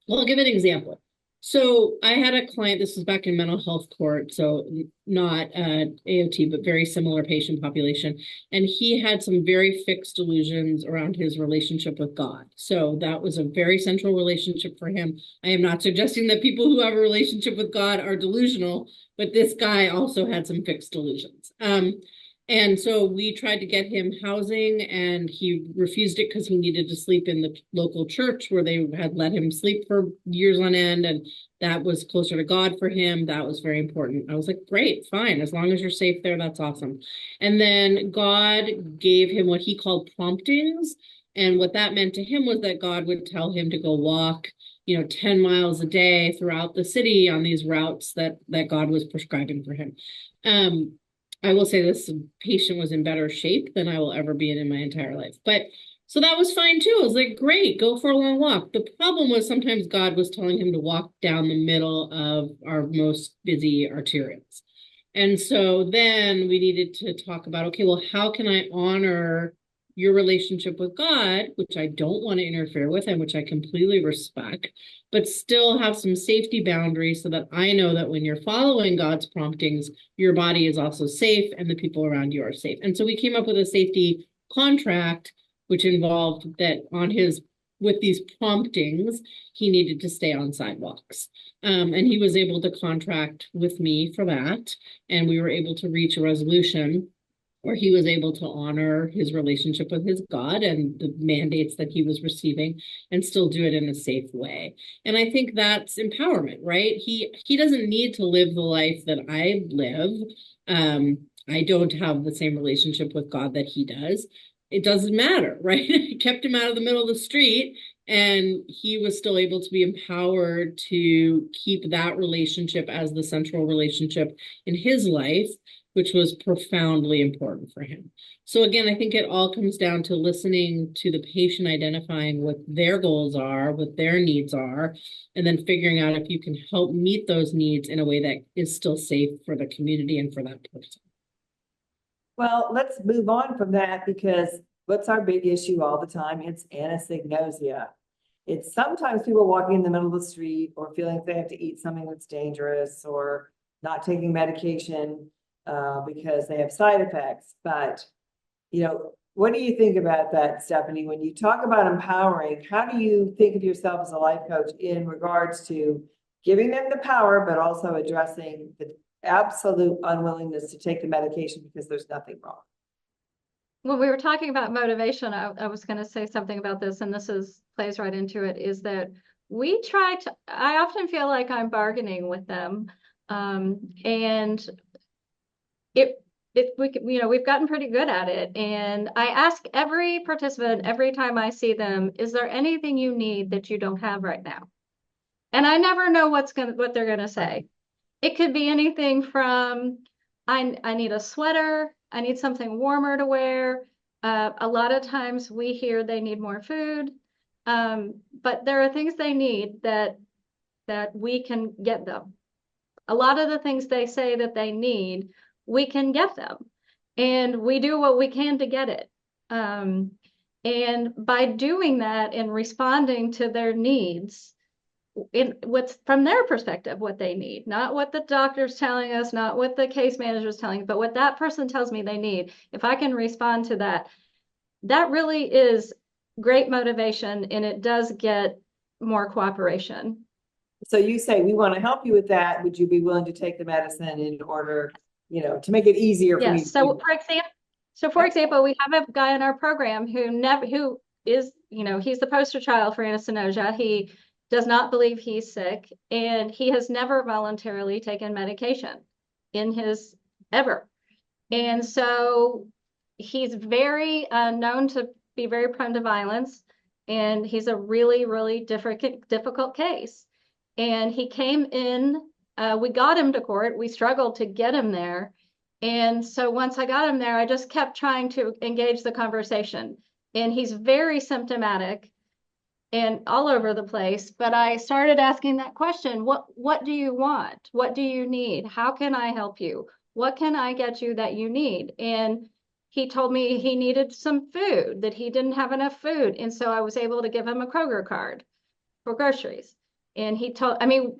I'll give an example. So I had a client, this was back in mental health court, so not AOT, but very similar patient population. And he had some very fixed delusions around his relationship with God. So that was a very central relationship for him. I am not suggesting that people who have a relationship with God are delusional, but this guy also had some fixed delusions. And so we tried to get him housing, and he refused it because he needed to sleep in the local church where they had let him sleep for years on end. And that was closer to God for him. That was very important. I was like, great, fine. As long as you're safe there, that's awesome. And then God gave him what he called promptings. And what that meant to him was that God would tell him to go walk, 10 miles a day throughout the city on these routes that God was prescribing for him. I will say this patient was in better shape than I will ever be in my entire life. But so that was fine too. I was like, great, go for a long walk. The problem was sometimes God was telling him to walk down the middle of our most busy arterials. And so then we needed to talk about, okay, well, how can I honor your relationship with God, which I don't want to interfere with and which I completely respect, but still have some safety boundaries so that I know that when you're following God's promptings, your body is also safe and the people around you are safe. And so we came up with a safety contract, which involved that with these promptings, he needed to stay on sidewalks. And he was able to contract with me for that. And we were able to reach a resolution where he was able to honor his relationship with his God and the mandates that he was receiving and still do it in a safe way. And I think that's empowerment, right? He doesn't need to live the life that I live. I don't have the same relationship with God that he does. It doesn't matter, right? I kept him out of the middle of the street, and he was still able to be empowered to keep that relationship as the central relationship in his life, which was profoundly important for him. So again, I think it all comes down to listening to the patient, identifying what their goals are, what their needs are, and then figuring out if you can help meet those needs in a way that is still safe for the community and for that person. Well, let's move on from that, because what's our big issue all the time? It's anosognosia. It's sometimes people walking in the middle of the street or feeling they have to eat something that's dangerous or not taking medication because they have side effects. But, what do you think about that, Stephanie? When you talk about empowering, how do you think of yourself as a life coach in regards to giving them the power, but also addressing the absolute unwillingness to take the medication because there's nothing wrong? When we were talking about motivation, I was going to say something about this, and this plays right into it, is that I often feel like I'm bargaining with them. And we've gotten pretty good at it. And I ask every participant every time I see them, is there anything you need that you don't have right now? And I never know what they're going to say. It could be anything from, I need a sweater, I need something warmer to wear. A lot of times we hear they need more food, but there are things they need that we can get them. A lot of the things they say that they need, we can get them, and we do what we can to get it. And by doing that and responding to their needs, what's from their perspective, what they need, not what the doctor's telling us, not what the case manager is telling, but what that person tells me they need. If I can respond to that, that really is great motivation, and it does get more cooperation. So you say, we want to help you with that. Would you be willing to take the medicine in order, you know, to make it easier for me? Yes. So for example, we have a guy in our program who is, you know, he's the poster child for anosognosia. He does not believe he's sick, and he has never voluntarily taken medication in his ever. And so he's very known to be very prone to violence, and he's a really, really difficult case. And he came in, we got him to court. We struggled to get him there. And so once I got him there, I just kept trying to engage the conversation. And he's very symptomatic and all over the place. But I started asking that question, what do you want? What do you need? How can I help you? What can I get you that you need? And he told me he needed some food, that he didn't have enough food. And so I was able to give him a Kroger card for groceries. And he told, I mean,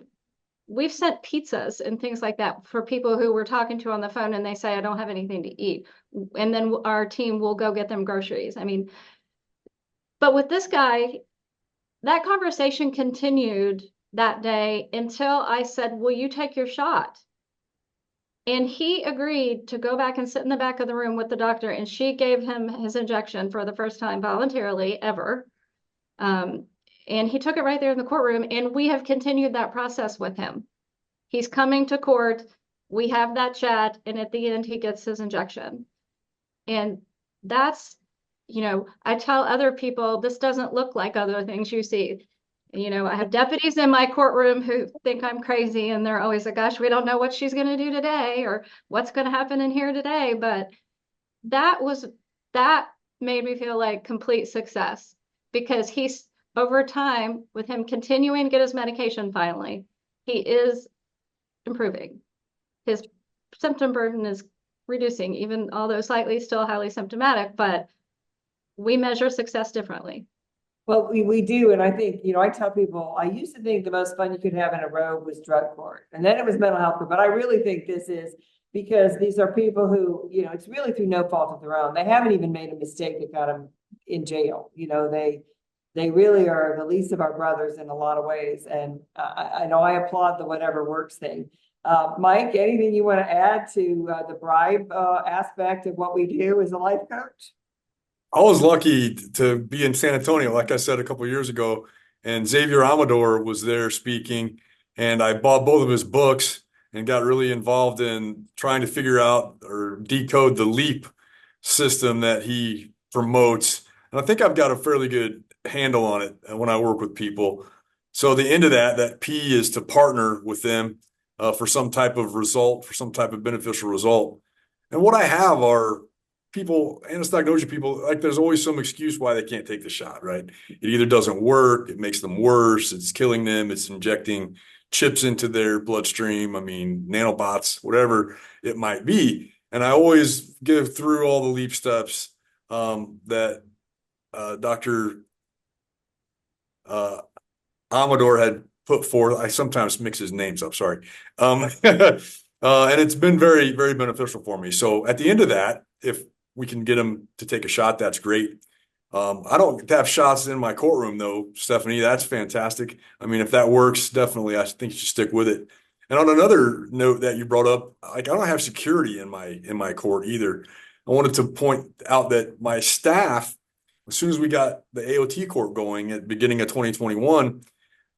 we've sent pizzas and things like that for people who we're talking to on the phone and they say, I don't have anything to eat. And then our team will go get them groceries. I mean, but with this guy, that conversation continued that day until I said, will you take your shot? And he agreed to go back and sit in the back of the room with the doctor, and she gave him his injection for the first time voluntarily ever. And he took it right there in the courtroom, and we have continued that process with him. He's coming to court, we have that chat, and at the end he gets his injection. And that's, you know, I tell other people, this doesn't look like other things you see. You know, I have deputies in my courtroom who think I'm crazy, and they're always like, gosh, we don't know what she's going to do today or what's going to happen in here today. But that made me feel like complete success, because he's, over time, with him continuing to get his medication finally, he is improving. His symptom burden is reducing, even although slightly still highly symptomatic, but we measure success differently. Well, we do. And I think, you know, I tell people, I used to think the most fun you could have in a row was drug court. And then it was mental health court. But I really think this is, because these are people who, you know, it's really through no fault of their own. They haven't even made a mistake that got them in jail. You know, they really are the least of our brothers in a lot of ways. And I know I applaud the whatever works thing. Mike, anything you want to add to the bribe aspect of what we do as a life coach? I was lucky to be in San Antonio, like I said a couple of years ago, and Xavier Amador was there speaking, and I bought both of his books and got really involved in trying to figure out or decode the LEAP system that he promotes. And I think I've got a fairly good handle on it when I work with people. So the end of that P is to partner with them for some type of result, for some type of beneficial result. And what I have are people, anosognosia people, like there's always some excuse why they can't take the shot, right? It either doesn't work, it makes them worse, it's killing them, it's injecting chips into their bloodstream, I mean, nanobots, whatever it might be. And I always give through all the LEAP steps that Dr. Amador had put forth. I sometimes mix his names up, sorry. And it's been very, very beneficial for me. So at the end of that, if we can get them to take a shot, that's great. I don't have shots in my courtroom though, Stephanie. That's fantastic. I mean, if that works, definitely, I think you should stick with it. And on another note that you brought up, like I don't have security in my court either. I wanted to point out that my staff, as soon as we got the AOT court going at the beginning of 2021,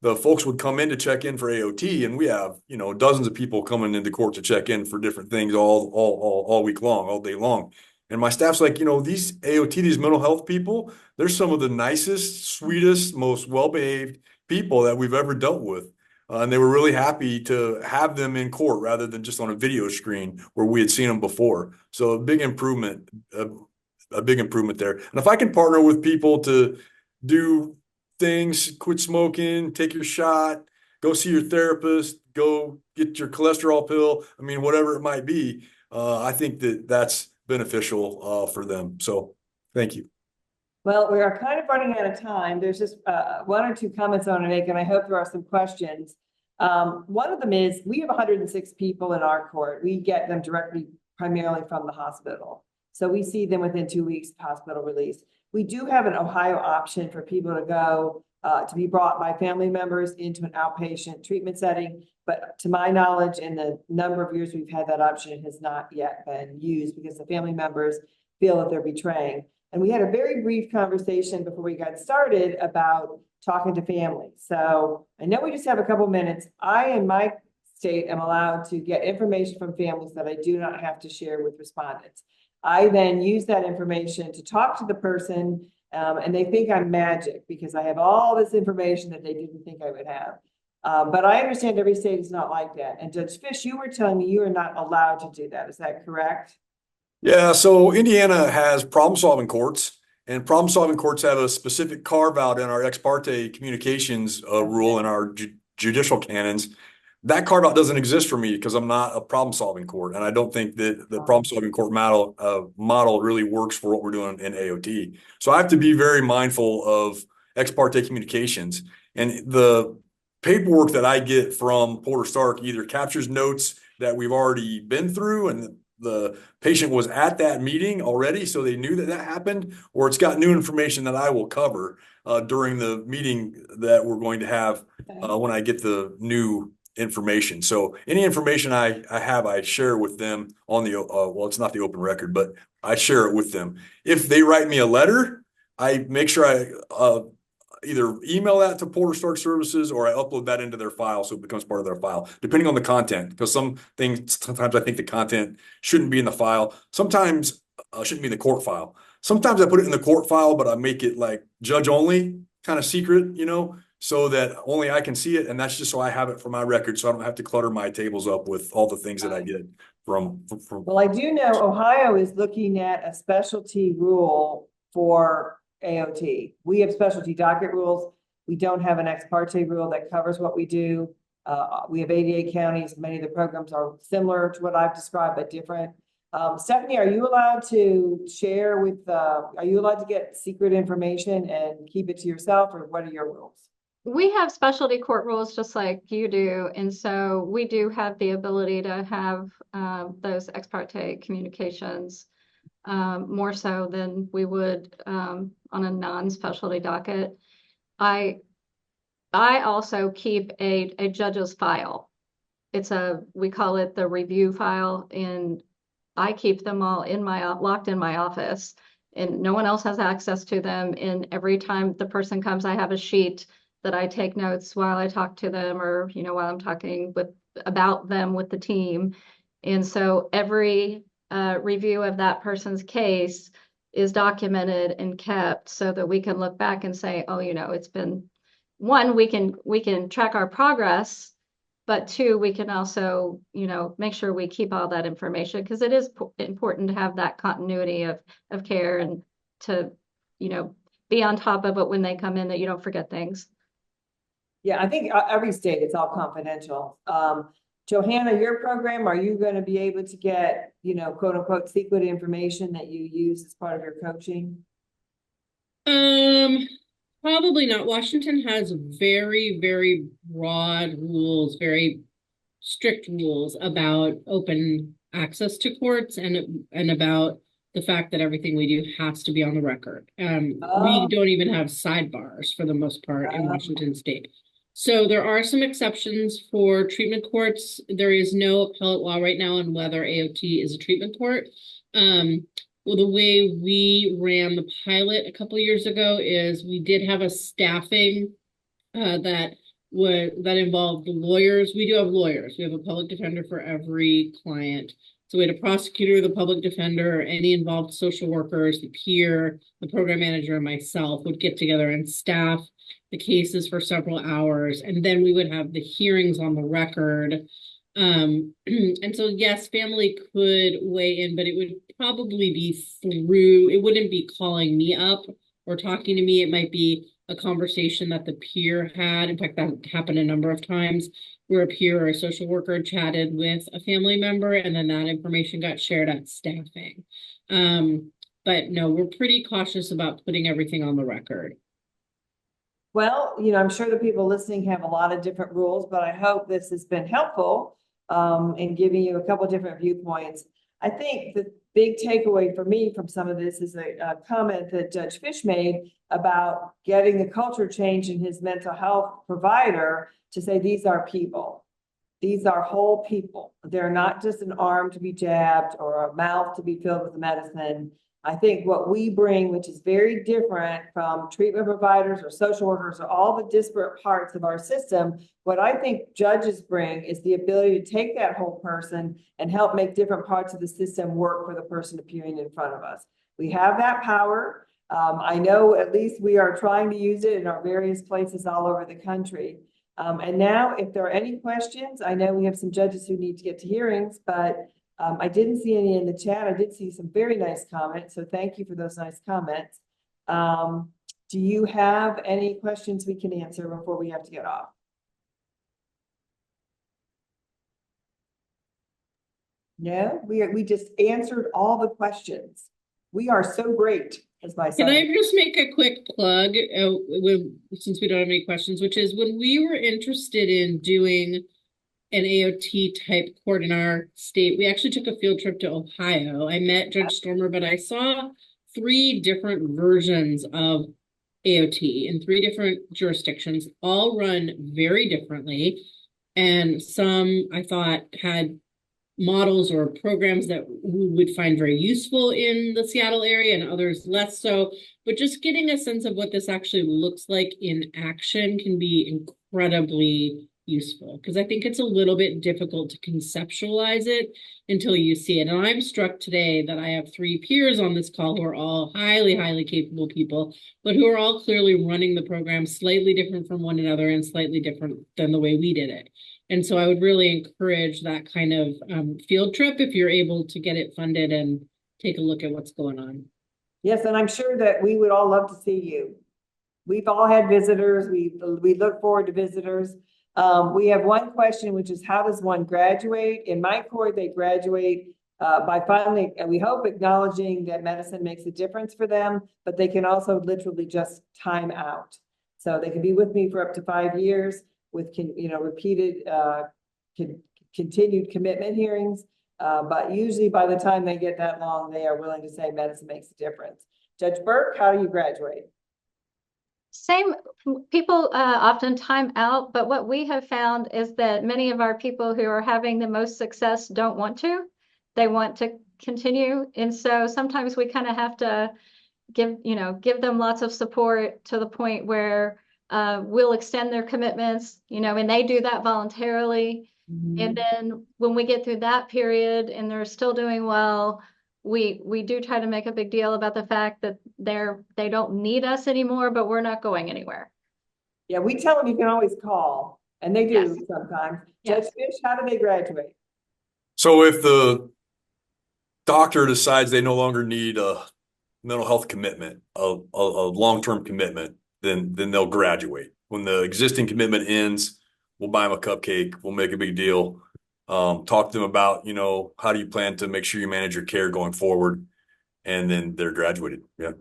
the folks would come in to check in for AOT, and we have, you know, dozens of people coming into court to check in for different things all week long, all day long. And my staff's like, you know, these AOT, these mental health people, they're some of the nicest, sweetest, most well-behaved people that we've ever dealt with. And they were really happy to have them in court rather than just on a video screen where we had seen them before. So a big improvement there. And if I can partner with people to do things, quit smoking, take your shot, go see your therapist, go get your cholesterol pill, I mean, whatever it might be, I think that's beneficial for them. So thank you. Well, we are kind of running out of time. There's just one or two comments I want to make, and I hope there are some questions. One of them is, we have 106 people in our court. We get them directly, primarily from the hospital. So we see them within 2 weeks of hospital release. We do have an Ohio option for people to go to be brought by family members into an outpatient treatment setting. But to my knowledge, in the number of years we've had that option, it has not yet been used because the family members feel that they're betraying. And we had a very brief conversation before we got started about talking to families. So I know we just have a couple minutes. I, in my state, am allowed to get information from families that I do not have to share with respondents. I then use that information to talk to the person, and they think I'm magic because I have all this information that they didn't think I would have. But I understand every state is not like that. And Judge Fish, you were telling me you are not allowed to do that. Is that correct? Yeah, so Indiana has problem-solving courts, and problem-solving courts have a specific carve-out in our ex parte communications rule in our judicial canons. That carve-out doesn't exist for me because I'm not a problem-solving court, and I don't think that the problem-solving court model really works for what we're doing in AOT. So I have to be very mindful of ex parte communications, and the paperwork that I get from Porter Stark either captures notes that we've already been through and the patient was at that meeting already, so they knew that that happened, or it's got new information that I will cover during the meeting that we're going to have when I get the new information. So any information I have, I share with them on the, well, it's not the open record, but I share it with them. If they write me a letter, I make sure I either email that to Porter Stark Services or I upload that into their file so it becomes part of their file, depending on the content. Because sometimes I think the content shouldn't be in the file. Sometimes shouldn't be in the court file. Sometimes I put it in the court file, but I make it like judge only, kind of secret, you know, so that only I can see it. And that's just so I have it for my record, so I don't have to clutter my tables up with all the things that I get from. Well, I do know Ohio is looking at a specialty rule for AOT. We have specialty docket rules. We don't have an ex parte rule that covers what we do. We have 88 counties. Many of the programs are similar to what I've described, but different. Stephanie, are you allowed to share with, are you allowed to get secret information and keep it to yourself, or what are your rules? We have specialty court rules just like you do. And so we do have the ability to have those ex parte communications more so than we would on a non-specialty docket. I also keep a judge's file. We call it the review file, and I keep them all locked in my office, and no one else has access to them. And every time the person comes, I have a sheet that I take notes while I talk to them, or, you know, while I'm talking about them with the team. And so every review of that person's case is documented and kept so that we can look back and say, oh, you know, it's been one, we can track our progress, but two, we can also, you know, make sure we keep all that information, because it is important to have that continuity of care and to, you know, be on top of it when they come in, that you don't forget things. Yeah, I think every state, it's all confidential. Johanna, your program, are you going to be able to get, you know, quote unquote, secret information that you use as part of your coaching? Probably not. Washington has very, very broad rules, very strict rules about open access to courts and about the fact that everything we do has to be on the record. We don't even have sidebars for the most part in Washington state. So there are some exceptions for treatment courts. There is no appellate law right now on whether AOT is a treatment court. Well, the way we ran the pilot a couple of years ago is we did have a staffing that involved the lawyers. We do have lawyers. We have a public defender for every client. So we had a prosecutor, the public defender, any involved social workers, the peer, the program manager, and myself would get together and staff the cases for several hours. And then we would have the hearings on the record. And so, yes, family could weigh in, but it would probably be it wouldn't be calling me up or talking to me. It might be a conversation that the peer had. In fact, that happened a number of times where a peer or a social worker chatted with a family member, and then that information got shared at staffing. But no, we're pretty cautious about putting everything on the record. Well, you know, I'm sure the people listening have a lot of different rules, but I hope this has been helpful in giving you a couple of different viewpoints. I think the big takeaway for me from some of this is a comment that Judge Fish made about getting the culture change in his mental health provider to say, these are people. These are whole people. They're not just an arm to be jabbed or a mouth to be filled with medicine. I think what we bring, which is very different from treatment providers or social workers or all the disparate parts of our system, what I think judges bring is the ability to take that whole person and help make different parts of the system work for the person appearing in front of us. We have that power. I know at least we are trying to use it in our various places all over the country. And now, if there are any questions, I know we have some judges who need to get to hearings, but I didn't see any in the chat. I did see some very nice comments, so thank you for those nice comments. Do you have any questions we can answer before we have to get off? No, we just answered all the questions. We are so great. As my son. Can I just make a quick plug since we don't have any questions, which is when we were interested in doing an AOT type court in our state, we actually took a field trip to Ohio. I met Judge Stormer, but I saw 3 different versions of AOT in 3 different jurisdictions, all run very differently. And some I thought had models or programs that we would find very useful in the Seattle area and others less so, but just getting a sense of what this actually looks like in action can be incredibly useful, because I think it's a little bit difficult to conceptualize it until you see it. And I'm struck today that I have 3 peers on this call who are all highly, highly capable people, but who are all clearly running the program slightly different from one another and slightly different than the way we did it. And so I would really encourage that kind of field trip if you're able to get it funded and take a look at what's going on. Yes, and I'm sure that we would all love to see you. We've all had visitors. We look forward to visitors. We have one question, which is how does one graduate? In my court, they graduate by finally, and we hope, acknowledging that medicine makes a difference for them, but they can also literally just time out. So they can be with me for up to 5 years with repeated continued commitment hearings. But usually by the time they get that long, they are willing to say medicine makes a difference. Judge Burke, how do you graduate? Same, people often time out, but what we have found is that many of our people who are having the most success don't want to. They want to continue. And so sometimes we kind of have to give them lots of support to the point where we'll extend their commitments, and they do that voluntarily. Mm-hmm. And then when we get through that period and they're still doing well, we do try to make a big deal about the fact that they don't need us anymore, but we're not going anywhere. Yeah, we tell them you can always call, and they do. Yes. Sometimes. Yes. Judge Fish, how do they graduate? So if the doctor decides they no longer need a mental health commitment, a long-term commitment, then they'll graduate. When the existing commitment ends, we'll buy them a cupcake. We'll make a big deal. Talk to them about, how do you plan to make sure you manage your care going forward? And then they're graduated. Yeah.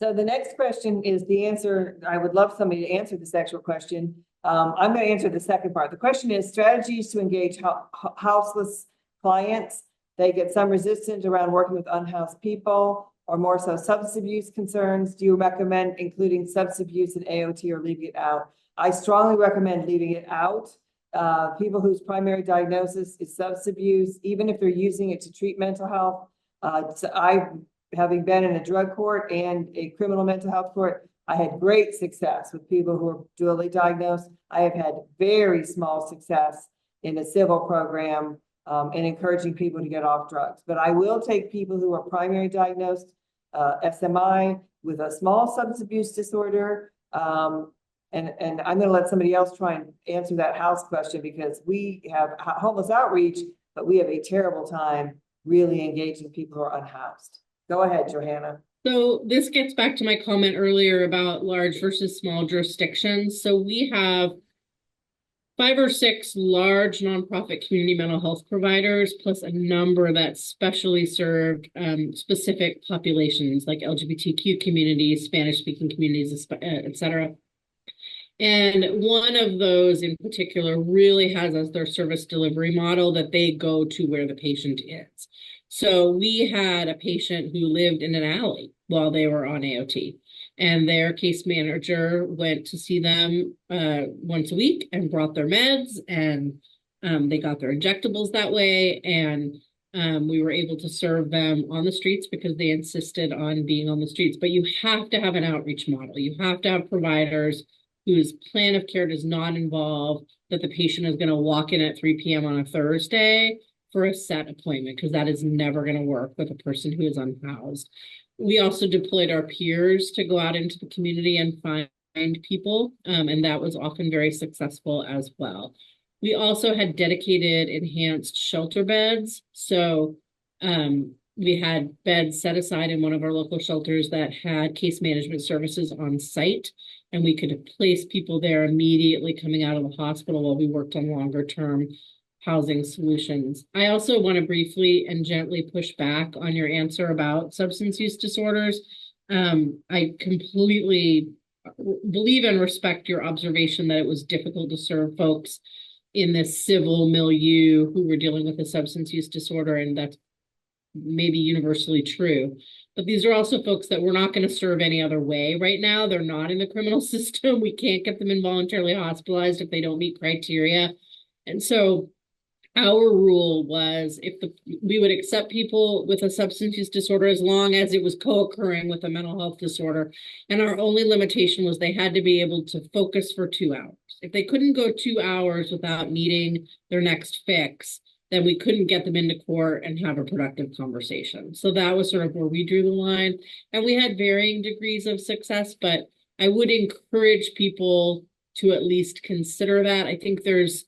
So the next question is the answer. I would love somebody to answer this actual question. I'm going to answer the second part. The question is strategies to engage houseless clients. They get some resistance around working with unhoused people, or more so substance abuse concerns. Do you recommend including substance abuse in AOT or leaving it out? I strongly recommend leaving it out. People whose primary diagnosis is substance abuse, even if they're using it to treat mental health. Having been in a drug court and a criminal mental health court, I had great success with people who are dually diagnosed. I have had very small success in a civil program in encouraging people to get off drugs. But I will take people who are primary diagnosed SMI with a small substance abuse disorder. And I'm going to let somebody else try and answer that house question, because we have homeless outreach, but we have a terrible time really engaging people who are unhoused. Go ahead, Johanna. So this gets back to my comment earlier about large versus small jurisdictions. So we have 5 or 6 large nonprofit community mental health providers, plus a number that specially served specific populations like LGBTQ communities, Spanish-speaking communities, et cetera. And one of those in particular really has as their service delivery model that they go to where the patient is. So we had a patient who lived in an alley while they were on AOT, and their case manager went to see them once a week and brought their meds, and they got their injectables that way. And we were able to serve them on the streets because they insisted on being on the streets. But you have to have an outreach model. You have to have providers whose plan of care does not involve that the patient is going to walk in at 3 p.m. on a Thursday for a set appointment, because that is never going to work with a person who is unhoused. We also deployed our peers to go out into the community and find people, and that was often very successful as well. We also had dedicated enhanced shelter beds. So we had beds set aside in one of our local shelters that had case management services on site, and we could place people there immediately coming out of the hospital while we worked on longer term housing solutions. I also want to briefly and gently push back on your answer about substance use disorders. I completely believe and respect your observation that it was difficult to serve folks in this civil milieu who were dealing with a substance use disorder, and that's maybe universally true. But these are also folks that we're not going to serve any other way right now. They're not in the criminal system. We can't get them involuntarily hospitalized if they don't meet criteria. And so our rule was we would accept people with a substance use disorder as long as it was co-occurring with a mental health disorder. And our only limitation was they had to be able to focus for 2 hours. If they couldn't go 2 hours without meeting their next fix, then we couldn't get them into court and have a productive conversation. So that was sort of where we drew the line. And we had varying degrees of success, but I would encourage people to at least consider that. I think there's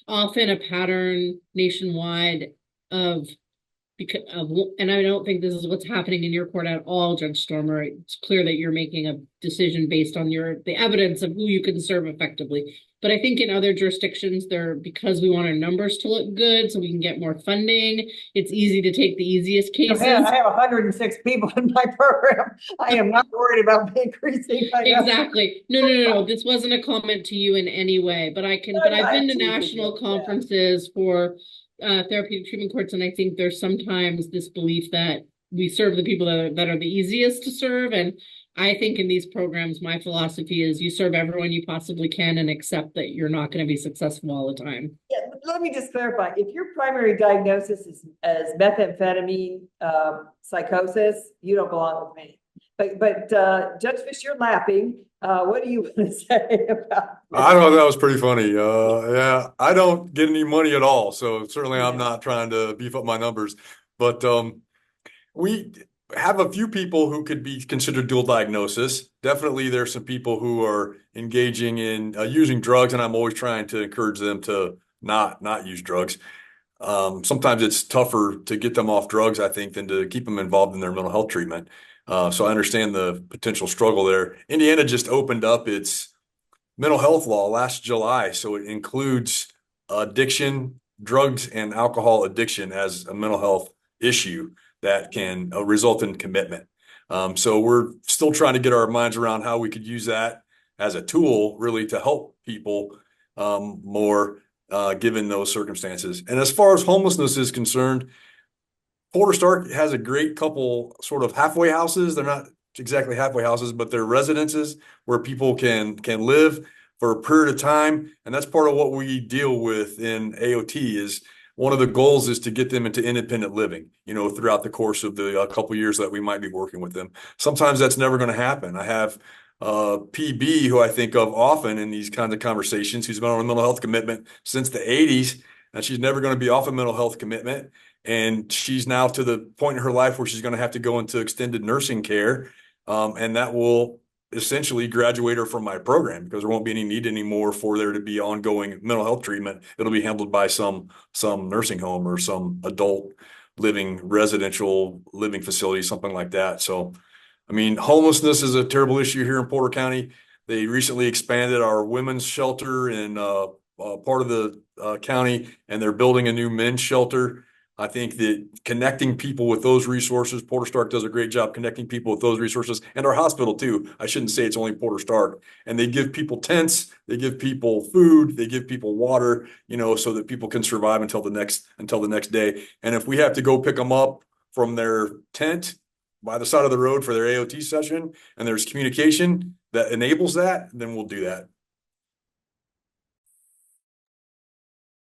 often a pattern nationwide and I don't think this is what's happening in your court at all, Judge Stormer. It's clear that you're making a decision based on the evidence of who you can serve effectively. But I think in other jurisdictions, because we want our numbers to look good so we can get more funding, it's easy to take the easiest cases. I have 106 people in my program. I am not worried about increasing. Exactly. No. This wasn't a comment to you in any way, but I've been to national conferences for therapeutic treatment courts, and I think there's sometimes this belief that we serve the people that are the easiest to serve. And I think in these programs, my philosophy is you serve everyone you possibly can and accept that you're not going to be successful all the time. Yeah, let me just clarify. If your primary diagnosis is as methamphetamine psychosis, you don't belong with me. But Judge Fish, you're laughing. What do you want to say about this? I know that was pretty funny. Yeah, I don't get any money at all, so certainly I'm not trying to beef up my numbers. But we have a few people who could be considered dual diagnosis. Definitely, there's some people who are engaging in using drugs, and I'm always trying to encourage them to not use drugs. Sometimes it's tougher to get them off drugs, I think, than to keep them involved in their mental health treatment. So I understand the potential struggle there. Indiana just opened up its mental health law last July, so it includes addiction, drugs, and alcohol addiction as a mental health issue that can result in commitment. So we're still trying to get our minds around how we could use that as a tool really to help people more given those circumstances. And as far as homelessness is concerned, Porter Stark has a great couple sort of halfway houses. They're not exactly halfway houses, but they're residences where people can live for a period of time. And that's part of what we deal with in AOT is one of the goals is to get them into independent living, throughout the course of the couple of years that we might be working with them. Sometimes that's never going to happen. I have PB, who I think of often in these kinds of conversations, who's been on a mental health commitment since the 80s, and she's never going to be off a mental health commitment. And she's now to the point in her life where she's going to have to go into extended nursing care. And that will essentially graduate her from my program because there won't be any need anymore for there to be ongoing mental health treatment. It'll be handled by some nursing home or some adult residential living facility, something like that. So, I mean, homelessness is a terrible issue here in Porter County. They recently expanded our women's shelter in part of the county, and they're building a new men's shelter. I think that connecting people with those resources, Porter Stark does a great job connecting people with those resources, and our hospital too. I shouldn't say it's only Porter Stark. And they give people tents, they give people food, they give people water, so that people can survive until the next day. And if we have to go pick them up from their tent by the side of the road for their AOT session, and there's communication that enables that, then we'll do that.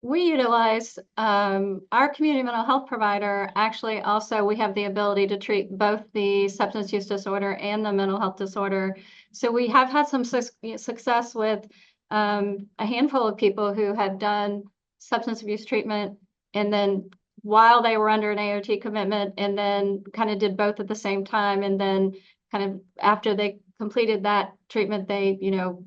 We utilize our community mental health provider. Actually, also, we have the ability to treat both the substance use disorder and the mental health disorder. So we have had some success with a handful of people who had done substance abuse treatment, and then while they were under an AOT commitment, and then kind of did both at the same time. And then kind of after they completed that treatment, they,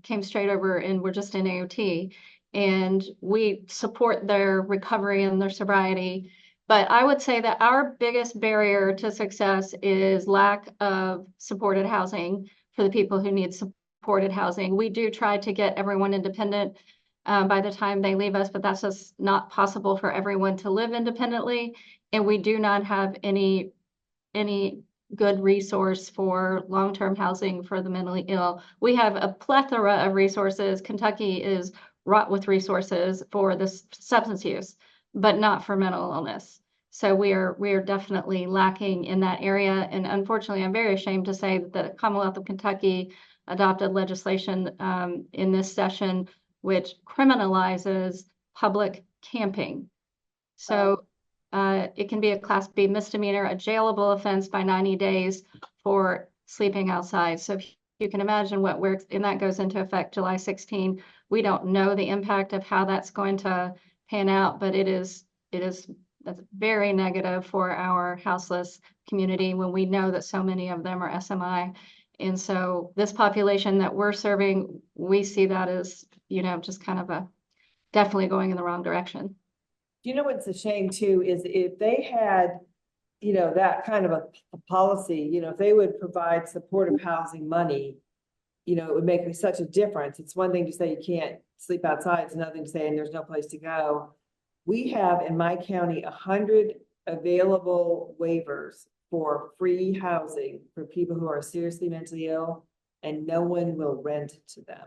came straight over and were just in AOT. And we support their recovery and their sobriety. But I would say that our biggest barrier to success is lack of supported housing for the people who need supported housing. We do try to get everyone independent by the time they leave us, but that's just not possible for everyone to live independently. And we do not have any good resource for long-term housing for the mentally ill. We have a plethora of resources. Kentucky is wrought with resources for this substance use, but not for mental illness. So we are definitely lacking in that area. And unfortunately, I'm very ashamed to say that the Commonwealth of Kentucky adopted legislation in this session which criminalizes public camping. So it can be a Class B misdemeanor, a jailable offense by 90 days for sleeping outside. So if you can imagine and that goes into effect July 16. We don't know the impact of how that's going to pan out, but that's very negative for our houseless community when we know that so many of them are SMI. And so this population that we're serving, we see that as, just kind of definitely going in the wrong direction. What's a shame too is if they had, that kind of a policy, if they would provide supportive housing money, it would make such a difference. It's one thing to say you can't sleep outside. It's another thing to say, and there's no place to go. We have in my county 100 available waivers for free housing for people who are seriously mentally ill, and no one will rent to them.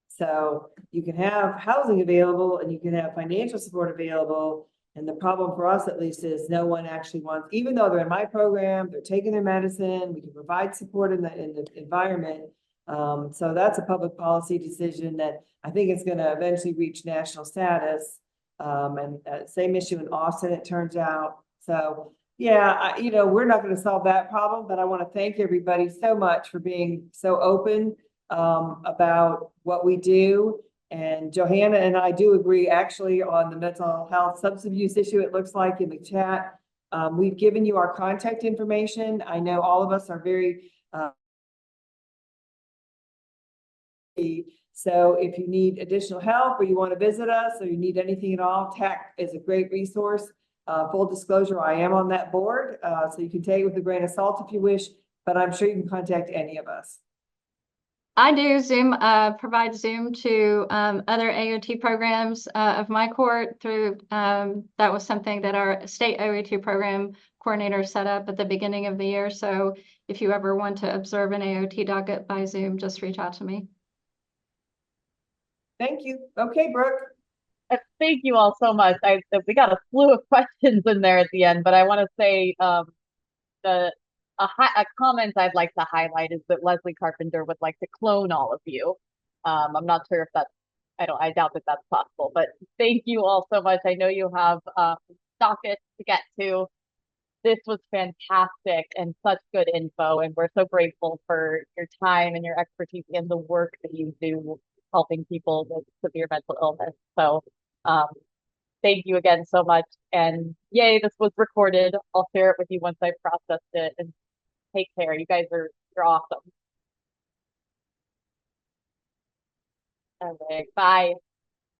So you can have housing available and you can have financial support available. And the problem for us, at least, is no one actually wants, even though they're in my program, they're taking their medicine, we can provide support in the environment. So that's a public policy decision that I think is going to eventually reach national status. And same issue in Austin, it turns out. So yeah, we're not going to solve that problem, but I want to thank everybody so much for being so open about what we do. And Johanna and I do agree actually on the mental health substance abuse issue, it looks like in the chat. We've given you our contact information. I know all of us are very so if you need additional help or you want to visit us or you need anything at all, TAC is a great resource. Full disclosure, I am on that board, so you can take it with a grain of salt if you wish, but I'm sure you can contact any of us. I do Zoom, provide Zoom to other AOT programs of my court through, that was something that our state AOT program coordinator set up at the beginning of the year. So if you ever want to observe an AOT docket by Zoom, just reach out to me. Thank you. Okay, Brooke. Thank you all so much. We got a slew of questions in there at the end, but I want to say a comment I'd like to highlight is that Leslie Carpenter would like to clone all of you. I'm not sure if I doubt that that's possible, but thank you all so much. I know you have dockets to get to. This was fantastic and such good info, and we're so grateful for your time and your expertise and the work that you do helping people with severe mental illness. So thank you again so much. And yay, this was recorded. I'll share it with you once I processed it. And take care. You're awesome. All right. Bye.